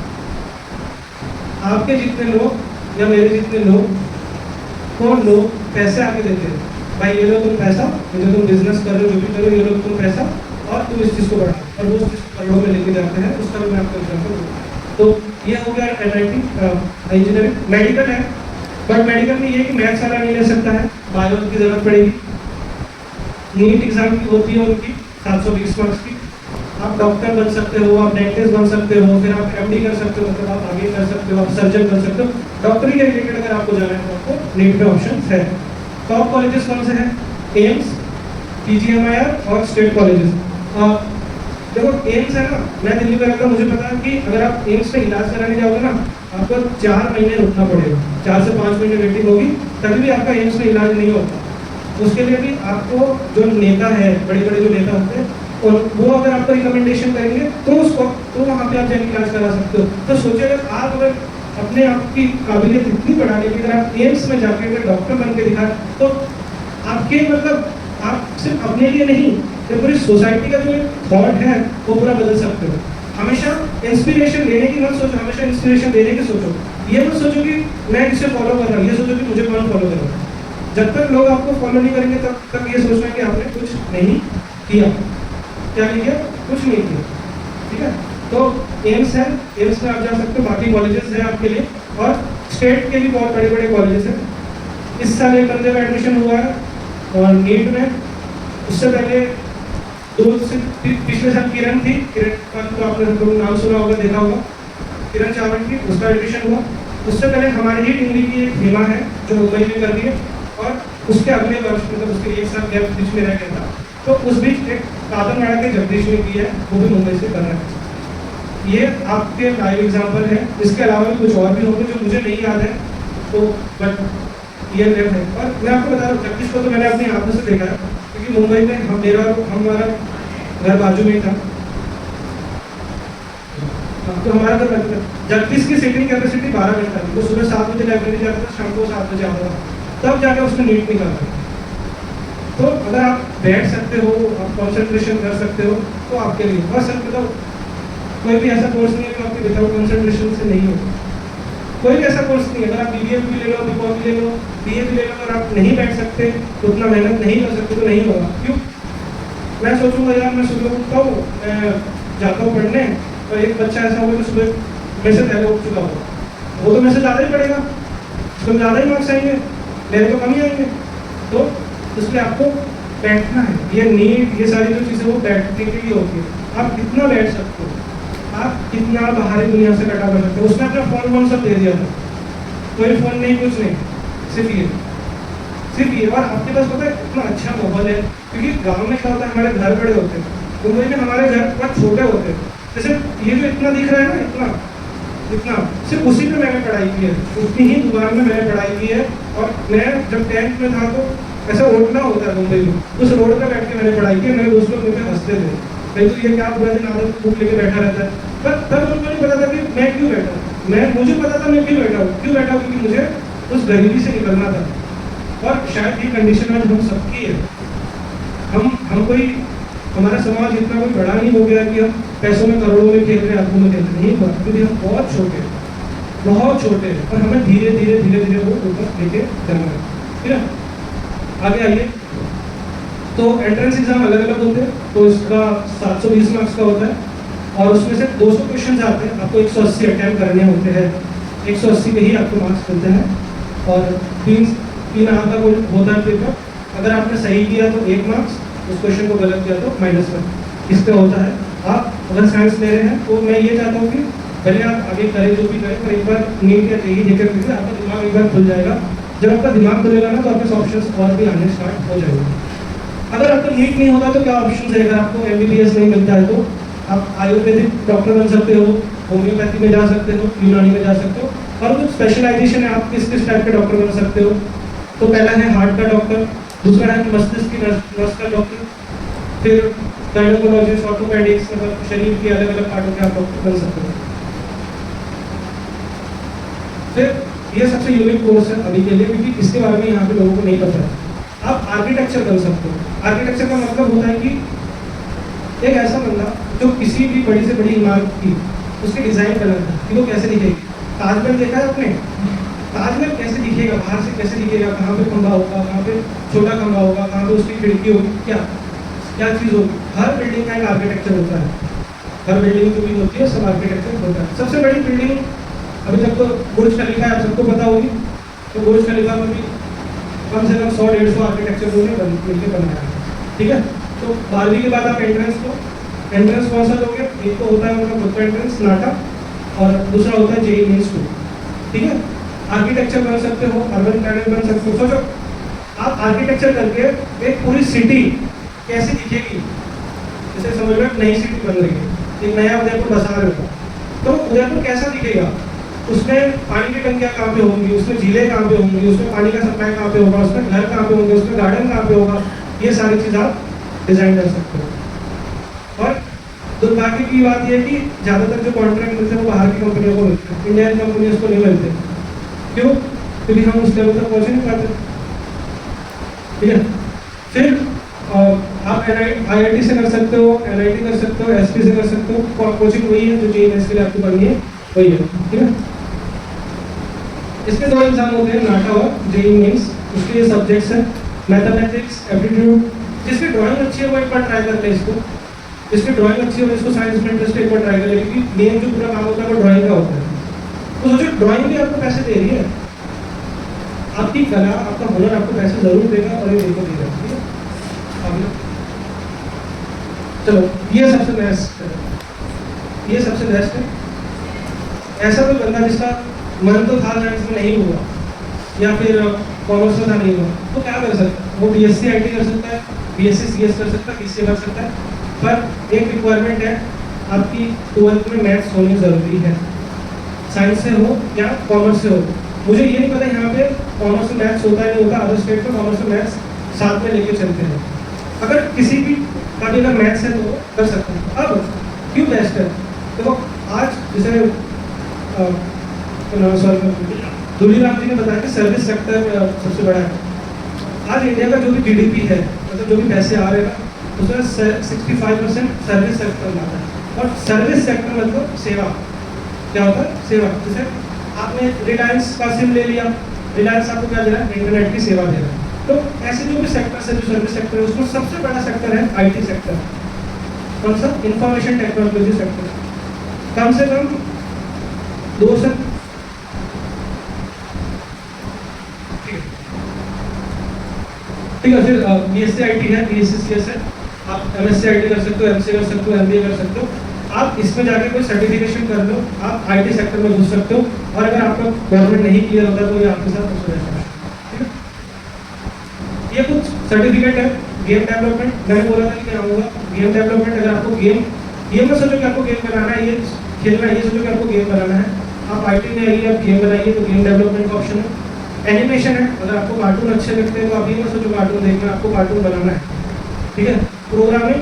आपके जितने लोग या मेरे जितने लोग, कौन लोग पैसे आके देते हैं, भाई ये लो तुम पैसा, ये जो तुम बिजनेस कर रहे हो, जो भी करो, ये लो तुम पैसा और तुम इस चीज़ को बढ़ाओ, और वो उस चीज़ को करोड़ों में लेके जाते हैं। उसका भी मैं आपको एग्जाम्पल दूँ। तो ये हो गया NIT इंजीनियरिंग। मेडिकल है, बट मेडिकल में ये कि मैथ्स वाला नहीं ले सकता है, बायो की जरूरत पड़ेगी। नीट एग्जाम की होती है उनकी 720 मार्क्स की। आप डॉक्टर बन सकते हो, आप डेंटिस्ट बन सकते हो, फिर आप MD कर सकते हो, मतलब आप आगे कर सकते हो, आप सर्जन बन सकते हो। डॉक्टरी के रिलेटेड अगर आपको जाना है तो आपको नीट में ऑप्शन है। टॉप कॉलेजेस कौन से हैं? एम्स, PGMIR और स्टेट कॉलेजेस। देखो एम्स है ना, मैं दिल्ली में रहता हूँ, मुझे पता है कि अगर आप एम्स में इलाज कराने जाओगे ना, आपको 4 महीने रुकना पड़ेगा, 4 से 5 महीने वेटिंग होगी, तभी भी आपका एम्स में इलाज नहीं होता। उसके लिए भी आपको जो नेता है, बड़े बड़े जो नेता होते हैं, और वो अगर आपको रिकमेंडेशन करेंगे तो उसको तो वहाँ पे आप जाके इलाज करा सकते हो। तो सोचिए अगर आप अगर अपने आप की काबिलियत इतनी बढ़ाने की, अगर आप एम्स में जाके अगर डॉक्टर बन के दिखाए, तो आपके मतलब आप सिर्फ अपने लिए नहीं, तो पूरी सोसाइटी का जो थॉट है वो पूरा बदल सकते हो। हमेशा इंस्पिरेशन लेने की मत सोचो, हमेशा इंस्पिरेशन देने की सोचो। ये मत सोचो कि मैं किसे फॉलो कर रहा हूँ, ये सोचो कि मुझे कौन फॉलो कर रहा है। जब तक लोग आपको फॉलो नहीं करेंगे तब तक ये सोचना है कि आपने कुछ नहीं किया। क्या नहीं किया? कुछ नहीं किया। ठीक है, तो एम्स है, एम्स में आप जा सकते हो, बाकी कॉलेजेस हैं आपके लिए। और स्टेट के भी बहुत बड़े बड़े कॉलेजेस हैं। इस साल एक बंदे का एडमिशन हुआ है और नीट में। उससे पहले पिछले साल किरण थी, किरण का तो आपने नाम सुना होगा, देखा होगा, किरण चावल की, उसका एडमिशन हुआ। उससे पहले हमारी ही डिग्री की एक हेमा है जो मुंबई में कर रही है, और उसके अगले वर्ष मतलब उसके एक साल गैप बीच में रह गया था, तो उस बीच एक कादनवाड़ा के जगदीश ने की है, वो भी मुंबई से कर रहा है। ये आपके लाइव एग्जाम्पल है। इसके अलावा भी कुछ और भी होंगे जो मुझे नहीं याद है, तो बट ये लेफ्ट है। और मैं आपको बता रहा हूँ, जगदीश को तो मैंने अपनी आंखों से देखा है, क्योंकि मुंबई में हमारा घर बाजू में ही था। तो हमारा घर जगदीश की सीटिंग कैपेसिटी 12 घंटा थी। वो सुबह 7 बजे लाइब्रेरी जाता था, शाम को 7 बजे आता था, तब जाके उसने नीट निकाला। तो अगर आप बैठ सकते हो, आप कंसंट्रेशन कर सकते हो, तो आपके लिए बस मतलब कोई भी ऐसा कोर्स नहीं है जो आपके विदाउट कंसंट्रेशन से नहीं होगा। कोई भी ऐसा कोर्स नहीं है। अगर आप BBA भी ले लो, BCom भी ले लो, BA भी ले लो, अगर आप नहीं बैठ सकते, उतना मेहनत नहीं कर सकते, तो नहीं होगा। क्यों? मैं सोचूंगा यार मैं सुबह उठता हूँ, मैं जाता हूँ पढ़ने, और एक बच्चा ऐसा होगा जो सुबह मेरे से पहले उठ चुका होगा, वो तो मेरे से ज़्यादा ही पढ़ेगा, उसको ज़्यादा ही मार्क्स आएंगे, मेरे तो कम ही आएंगे। तो इसलिए आपको बैठना है। ये नीट, ये सारी जो चीज़ें वो बैठने के लिए होती है। आप कितना बैठ सकते हो, आप कितना बाहरी दुनिया से कटा कर सकते हो। उसने अपना फ़ोन सब दे दिया था, कोई फ़ोन नहीं, कुछ नहीं, सिर्फ ये। और आपके पास पता है इतना अच्छा माहौल है, क्योंकि गांव में क्या होता है, हमारे घर बड़े होते हैं, मुंबई में हमारे घर बहुत छोटे होते हैं। जैसे ये जो इतना दिख रहा है ना, इतना सिर्फ उसी पे मैंने पढ़ाई की है, उतनी ही दुकान में मैंने पढ़ाई की है। और मैं जब 10th में था तो ऐसा उठना होता है मुंबई में, उस रोड पर बैठ के मैंने पढ़ाई की है। मेरे दोस्त लोग मुझे हंसते थे, नहीं तो ये क्या पूरा दिन आदत बुक लेके बैठा रहता है। पर तब उनको नहीं पता था कि मैं क्यों बैठा हूँ। मुझे पता था मैं क्यों बैठा हूँ, क्योंकि मुझे उस गरीबी से निकलना था। और शायद ये कंडीशन आज हम सबकी है। हम कोई, हमारा समाज इतना कोई बड़ा नहीं हो गया कि हम पैसों में करोड़ों में खेल रहे, अरबों में खेल रहे, नहीं हुआ, क्योंकि हम बहुत छोटे हैं, और हमें धीरे धीरे वो ऊपर लेके जाना है। ठीक है, आगे आइए। तो एंट्रेंस एग्जाम अलग अलग होते हैं, तो इसका 720 मार्क्स का होता है, और उसमें से 200 क्वेश्चन आते हैं, आपको 180 अटैम्प्ट करने होते हैं। 180 पे ही आपको मार्क्स मिलते हैं, और तीन आंख का होता है पेपर। अगर आपने सही किया तो 1 मार्क्स, उस क्वेश्चन को गलत किया तो -1 इस पे होता है। आप अगर साइंस ले रहे हैं तो मैं ये चाहता हूँ कि पहले आप आगे करें जो भी करें, पर एक बार नीट या जेईई देकर देखिए, आपका दिमाग एक बार खुल जाएगा। जब आपका दिमाग खुलेगा ना, तो आपके ऑप्शंस और भी आने स्टार्ट हो जाएंगे। अगर आपका नीट नहीं होता तो क्या ऑप्शन है? अगर आपको MBBS नहीं मिलता है तो आप आयुर्वेदिक डॉक्टर बन सकते हो, होम्योपैथी में जा सकते हो, यूनानी में जा सकते हो, और कुछ स्पेशलाइजेशन है, आप किस टाइप के डॉक्टर बन सकते हो। तो पहला है हार्ट का डॉक्टर, दूसरा है मस्तिष्क की नर्स का डॉक्टर, फिर गायनोकोलॉजिस्ट, ऑर्थोपेडिक्स, मतलब शरीर के अलग अलग पार्टों के आप डॉक्टर बन सकते हो। फिर ये सबसे यूनिक कोर्स है अभी के लिए, क्योंकि इसके बारे में यहाँ पे लोगों को नहीं पता है। आप आर्किटेक्चर बन सकते हो। आर्किटेक्चर का मतलब होता है कि एक ऐसा बंदा जो किसी भी बड़ी से बड़ी इमारत की उसकी डिज़ाइन बनाता है कि वो कैसे दिखेगी। ताजमहल देखा है आपने? ताजमहल कैसे दिखेगा, बाहर से कैसे दिखेगा, कहाँ पे खंभा होगा, कहाँ पे छोटा खंभा होगा, कहाँ पे उसकी खिड़की होगी, क्या चीज़ होगी। हर बिल्डिंग का एक आर्किटेक्चर होता है। हर बिल्डिंग जो भी होती है सब आर्किटेक्चर होता है। सबसे बड़ी बिल्डिंग अभी तक तो बुर्ज खलीफा है, आप सबको पता होगी। तो बुर्ज खलीफा में भी कम से कम 100-150 आर्किटेक्चर मिलकर बनाया है। ठीक है, तो 12वीं के बाद आप एंट्रेंस कौन सा दोगे? एक तो होता है उनका खुद का एंट्रेंस नाटा, और दूसरा होता है जेईई मेंस 2। ठीक है, आर्किटेक्चर बन सकते हो, अर्बन प्लानर बन सकते हो। सोचो आप आर्किटेक्चर करके एक पूरी सिटी कैसे दिखेगी। जैसे समझ लो नई सिटी बन रही है, एक नया उदयपुर बसा रहे हो, तो उदयपुर कैसा दिखेगा? उसमें पानी की टंकियाँ कहाँ पे होंगी, उसमें झीलें कहाँ पे होंगी, उसमें पानी का सप्लाई कहाँ पे होगा, उसमें घर कहाँ पे होंगे, उसमें गार्डन कहाँ पे होगा। ये सारी चीज़ आप डिजाइन कर सकते हो। और दुर्भाग्य की बात यह है कि ज़्यादातर जो कॉन्ट्रैक्ट मिलते हैं वो बाहर की कंपनियों को मिलते हैं, इंडियन कंपनियों को नहीं मिलते। क्यों? क्योंकि हम उस लेवल तक पहुँच नहीं पाते। ठीक है, फिर आप IIT से कर सकते हो, NIT कर सकते हो, SP से कर सकते हो। कोचिंग वही है जो जेईई मेंस के लिए आपको करनी है, वही है। ठीक है, इसके 2 एग्जाम होते हैं, नाटा और जेईई मेंस। उसके ये सब्जेक्ट्स हैं मैथमेटिक्स, एप्टीट्यूड। जिसकी ड्राइंग अच्छी है वो एक बार ट्राई कर ले इसको, जिसकी ड्राइंग अच्छी है वो इसको साइंस में इंटरेस्ट एक बार ट्राई कर ले, क्योंकि मेन जो पूरा काम होता है वो ड्राइंग का होता है। तो सोचो ड्राइंग भी आपको पैसे दे रही है, आपकी कला, आपका हुनर आपको पैसे जरूर देगा और ये बिल्कुल देगा, ठीक है। अगला चलो, ये सबसे बेस्ट है, ये सबसे बेस्ट है। ऐसा कोई बंदा जिसका मन तो था साइंस में नहीं हुआ या फिर कॉमर्स में था नहीं हुआ, वो क्या कर सकता है? वो बीएससी आईटी कर सकता है, बीएससी सीएस कर सकता है, बीसीए कर सकता है, पर एक रिक्वायरमेंट है, आपकी 12th में मैथ्स होनी ज़रूरी है, साइंस से हो या कॉमर्स से हो। मुझे ये नहीं पता यहाँ पे कॉमर्स में मैथ्स होता है नहीं होता, अदर स्टेट में कॉमर्स में मैथ्स साथ में लेके चलते हैं। अगर किसी भी का भी अगर मैथ्स है तो कर सकते हैं। अब क्यों बेस्ट है? तो आज जैसे धूलीराम जी ने बताया कि सर्विस सेक्टर सबसे बड़ा है। आज इंडिया का जो भी जीडीपी है, मतलब जो भी पैसे आ रहे हैं ना, उसमें 65% सर्विस सेक्टर में आता है। और सर्विस सेक्टर मतलब सेवा। क्या होता है? सेवा। जैसे आपने रिलायंस का सिम ले लिया, रिलायंस आपको क्या दे रहा है? इंटरनेट की सेवा दे रहा है। तो ऐसे जो भी सेक्टर है, जो सर्विस सेक्टर है, उसमें सबसे बड़ा सेक्टर है आईटी सेक्टर। कौन सा? Information technology sector. कम से कम 2 से ठीक है। फिर बीएससी आईटी है, बीएससी सीएस है, आप एमएससी आईटी कर सकते हो, एमसीए कर सकते हो, एमबीए कर सकते हो। आप इसमें जाके कोई सर्टिफिकेशन कर लो, आप आईटी सेक्टर में घुस सकते हो। और अगर आपका गवर्नमेंट नहीं क्लियर होता तो ये आपके साथ हो जाएगा, ठीक है। ये कुछ सर्टिफिकेट है। गेम डेवलपमेंट, मैंने बोला था कि क्या होगा गेम डेवलपमेंट। अगर आपको गेम में सोचो कि आपको गेम बनाना है, ये खेलना है, ये सोचो कि आपको गेम बनाना है, आप आईटी में आइए, आप गेम बनाइए, तो गेम डेवलपमेंट का ऑप्शन है। एनिमेशन है, अगर आपको कार्टून अच्छे लगते हैं तो आप ये मत सोचो कार्टून देखना, आपको कार्टून बनाना है, ठीक है। प्रोग्रामिंग,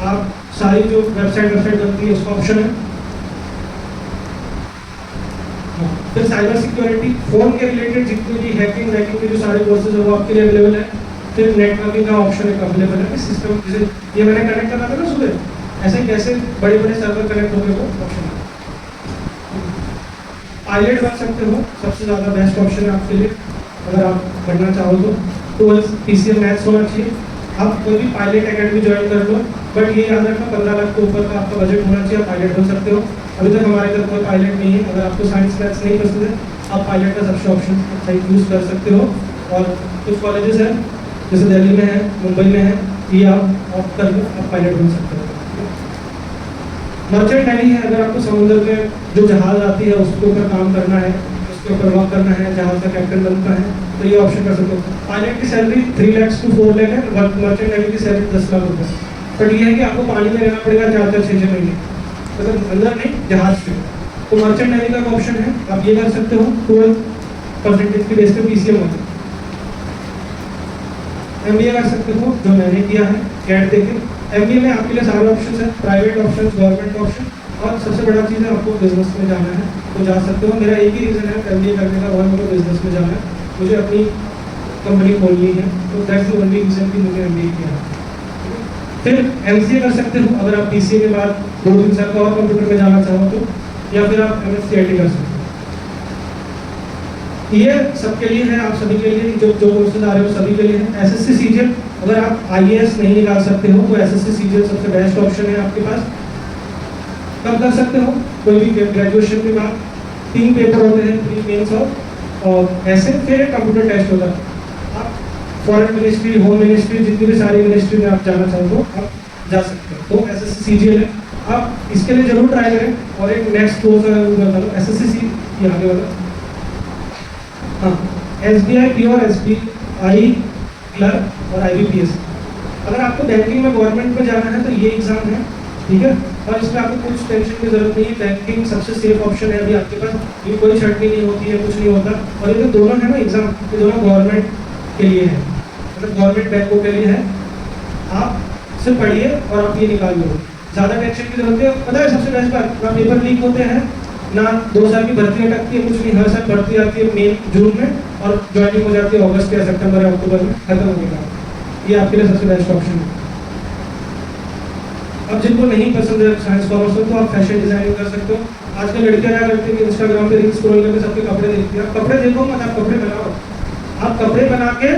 आप सारी जो वेबसाइट बनती है उसका ऑप्शन है। फिर साइबर सिक्योरिटी, फोन के रिलेटेड जितनी भी हैकिंग के जो सारे कोर्सेज है वो आपके लिए अवेलेबल है। फिर नेटवर्किंग का ऑप्शन एक अवेलेबल है, सिस्टम जैसे ये मैंने कनेक्ट करना था ना सुबह, ऐसे कैसे बड़े बड़े सर्वर कनेक्ट हो गए वो ऑप्शन है। पायलट बन सकते हो, सबसे ज़्यादा बेस्ट ऑप्शन है आपके लिए अगर आप पढ़ना चाहो तो। 12 पीसीएम मैथ्स होना चाहिए। आप कोई भी पायलट एकेडमी ज्वाइन कर लो, बट ये याद रखना 15 लाख के ऊपर का आपका बजट होना चाहिए, आप पायलट बन सकते हो। अभी तक हमारे इधर कोई पायलट नहीं है। अगर आपको साइंस मैथ्स नहीं पसंद है, आप पायलट का सबसे ऑप्शन सही यूज़ कर सकते हो। और कुछ कॉलेजेस हैं जैसे दिल्ली में है, मुंबई में है, ये आप ऑप्ट कर लो, आप पायलट बन सकते हो। मर्चेंट नेवी है, अगर आपको समुद्र में जो जहाज आती है उसके ऊपर काम करना है, उसके ऊपर वर्क करना है, जहाज का कैप्टन बनना है, तो ये ऑप्शन कर सकते हो। पायलट की सैलरी 3 लाख से 4 लाख है, मर्चेंट नेवी की सैलरी 10 लाख रुपये। बट ये है कि आपको पानी में रहना पड़ेगा 4-6 महीने, मतलब अंदर नहीं, जहाज पे। तो मर्चेंट नेवी का ऑप्शन है, आप ये कर सकते हो। 12% की बेस पे पीसीएम होता है। एमबीए कर सकते हो, जो मैंने किया है कैट देके। एमबीए में आपके लिए सारे ऑप्शन है, प्राइवेट ऑप्शन, गवर्नमेंट ऑप्शन, और सबसे बड़ा चीज़ है आपको बिजनेस में जाना है तो जा सकते हो। मेरा एक ही रीज़न है एमबीए करने का, और मुझे बिजनेस में जाना है, मुझे अपनी कंपनी खोलनी है, तो दैट्स द ओनली रीज़न कि मुझे एमबीए किया है। फिर एमसीए कर सकते हो अगर आप बीसीए के बाद 2-3 साल का और कंप्यूटर में जाना चाहो तो, या फिर आप एमएससी आईटी कर सकते हो। ये सबके लिए है, आप सभी के लिए, जो कोर्सेज आ रहे हो सभी के लिए है। एसएससी सीजीएल, अगर आप आईएएस नहीं निकाल सकते हो तो एसएससी सीजीएल सबसे बेस्ट ऑप्शन है आपके पास। कब कर सकते हो? कोई भी ग्रेजुएशन के बाद 3 पेपर होते हैं, प्री मेंस और ऐसे, फिर एक कंप्यूटर टेस्ट होता है। आप फॉरेन मिनिस्ट्री, होम मिनिस्ट्री, जितनी भी सारी मिनिस्ट्री में आप जाना चाहो तो आप जा सकते हो। तो एसएससी सीजीएल है, आप इसके लिए जरूर ट्राई करें। और एक नेक्स्ट कोर्स एसएससी ये आगे वाला, हाँ, एसबीआई प्योर, एसबीआई क्लर्क और आईबीपीएस। अगर आपको बैंकिंग में गवर्नमेंट में जाना है तो ये एग्जाम है, ठीक है। और इसमें आपको कुछ टेंशन की जरूरत नहीं है, बैंकिंग सबसे सेफ ऑप्शन है अभी आपके पास, ये कोई छटनी नहीं होती है, कुछ नहीं होता। और ये जो दोनों है ना एग्जाम, ये दोनों गवर्नमेंट के लिए है, मतलब गवर्नमेंट बैंकों के लिए है। आप सिर्फ पढ़िए और आप ये निकाल लो, ज़्यादा टेंशन की जरूरत है। पता है सबसे बेस्ट बात, ना पेपर लीक होते हैं, ना 2 साल की भर्ती अटकती है, कुछ नहीं। हर साल भर्ती आती है मई जून में और ज्वाइनिंग हो जाती है अगस्त या सितंबर या अक्टूबर में, खत्म हो गया। ये आपके लिए सबसे बेस्ट ऑप्शन है। अब जिनको नहीं पसंद है साइंस कॉमर्स में, तो आप फैशन डिजाइनिंग कर सकते हो। आजकल लड़कियां क्या करती है, इंस्टाग्राम पे रील्स स्क्रॉल करके सबके कपड़े देखती है। आप कपड़े देखो मत, आप कपड़े बनाओ। आप कपड़े बना के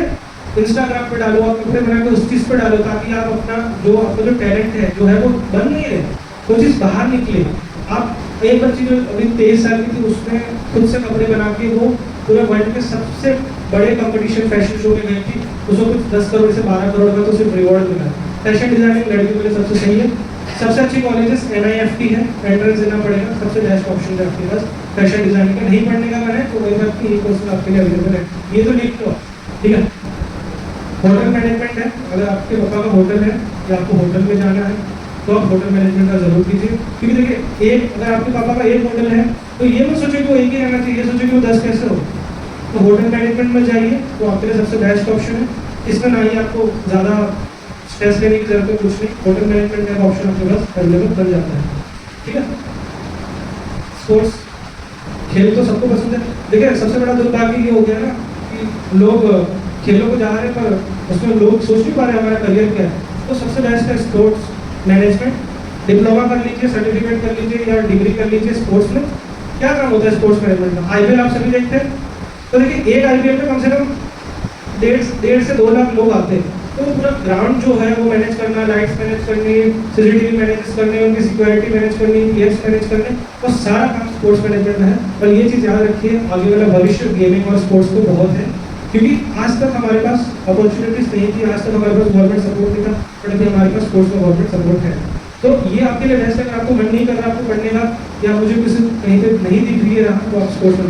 इंस्टाग्राम पे डालो, आप कपड़े बना के उस चीज़ पे डालो, ताकि आप अपना जो आपका जो टैलेंट है जो है वो बंद नहीं रहे, वो चीज़ बाहर निकले। आप एक बच्ची जो अभी 23 साल की थी, उसने खुद से कपड़े बना के वो पूरे वर्ल्ड के सबसे बड़े कंपटीशन फैशन शो में गई थी। उसको कुछ 10 करोड़ से 12 करोड़ का तो सिर्फ रिवॉर्ड मिला। फैशन डिजाइनिंग लड़कियों के लिए सबसे सही है। सबसे अच्छी कॉलेजेस NIFT है, एंट्रेंस देना पड़ेगा, सबसे बेस्ट ऑप्शन है आपके पास फैशन डिजाइनिंग का। नहीं पढ़ने का मन है तो वही बात की, ये कोर्स आपके लिए अवेलेबल है। ये तो लिख लो, ठीक है। होटल मैनेजमेंट है, अगर आपके पापा का होटल है या आपको होटल में जाना है तो आप होटल मैनेजमेंट का जरूर कीजिए। क्योंकि देखिए, एक अगर आपके पापा का एक होटल है तो ये मत सोचो कि वो एक ही रहना चाहिए, ये सोचो कि वो 10 कैसे हो। तो होटल मैनेजमेंट में जाइए, तो आपके लिए सबसे बेस्ट ऑप्शन है। इसमें ना ही आपको ज़्यादा स्ट्रेस लेने की जरूरत है, कुछ नहीं। होटल मैनेजमेंट का ऑप्शन आपके पास अवेलेबल बन जाता है, ठीक है। स्पोर्ट्स, खेल तो सबको पसंद है। देखिए, सबसे बड़ा दुर्भाग्य ये हो गया ना कि लोग खेलों को जा रहे हैं पर उसमें लोग सोच नहीं पा रहे हमारा करियर क्या है। तो सबसे बेस्ट है स्पोर्ट्स मैनेजमेंट। डिप्लोमा कर लीजिए, सर्टिफिकेट कर लीजिए या डिग्री कर लीजिए स्पोर्ट्स में। क्या काम होता है स्पोर्ट्स मैनेजमेंट का? IPL आप सभी देखते हैं, तो देखिए एक IPL में कम से कम 1.5 से 2 लाख लोग आते हैं। तो पूरा ग्राउंड जो है वो मैनेज करना, लाइट्स मैनेज करनी, CCTV मैनेज करने, उनकी सिक्योरिटी मैनेज करनी, प्लेयर्स मैनेज करने, वो सारा काम स्पोर्ट्स मैनेजमेंट में है। और ये चीज़ याद रखिए, आगे वाला भविष्य गेमिंग और स्पोर्ट्स को बहुत है। क्योंकि आज तक हमारे पास अपॉर्चुनिटीज नहीं थी, आज तक हमारे पास गवर्नमेंट सपोर्ट नहीं था, बट अभी हमारे पास स्पोर्ट्स का गवर्नमेंट सपोर्ट है। तो ये आपके लिए बेस्ट है। अगर आपको मन नहीं कर रहा आपको पढ़ने का, या मुझे किसी कहीं पे नहीं दिख रही है तो आप स्पोर्ट्स में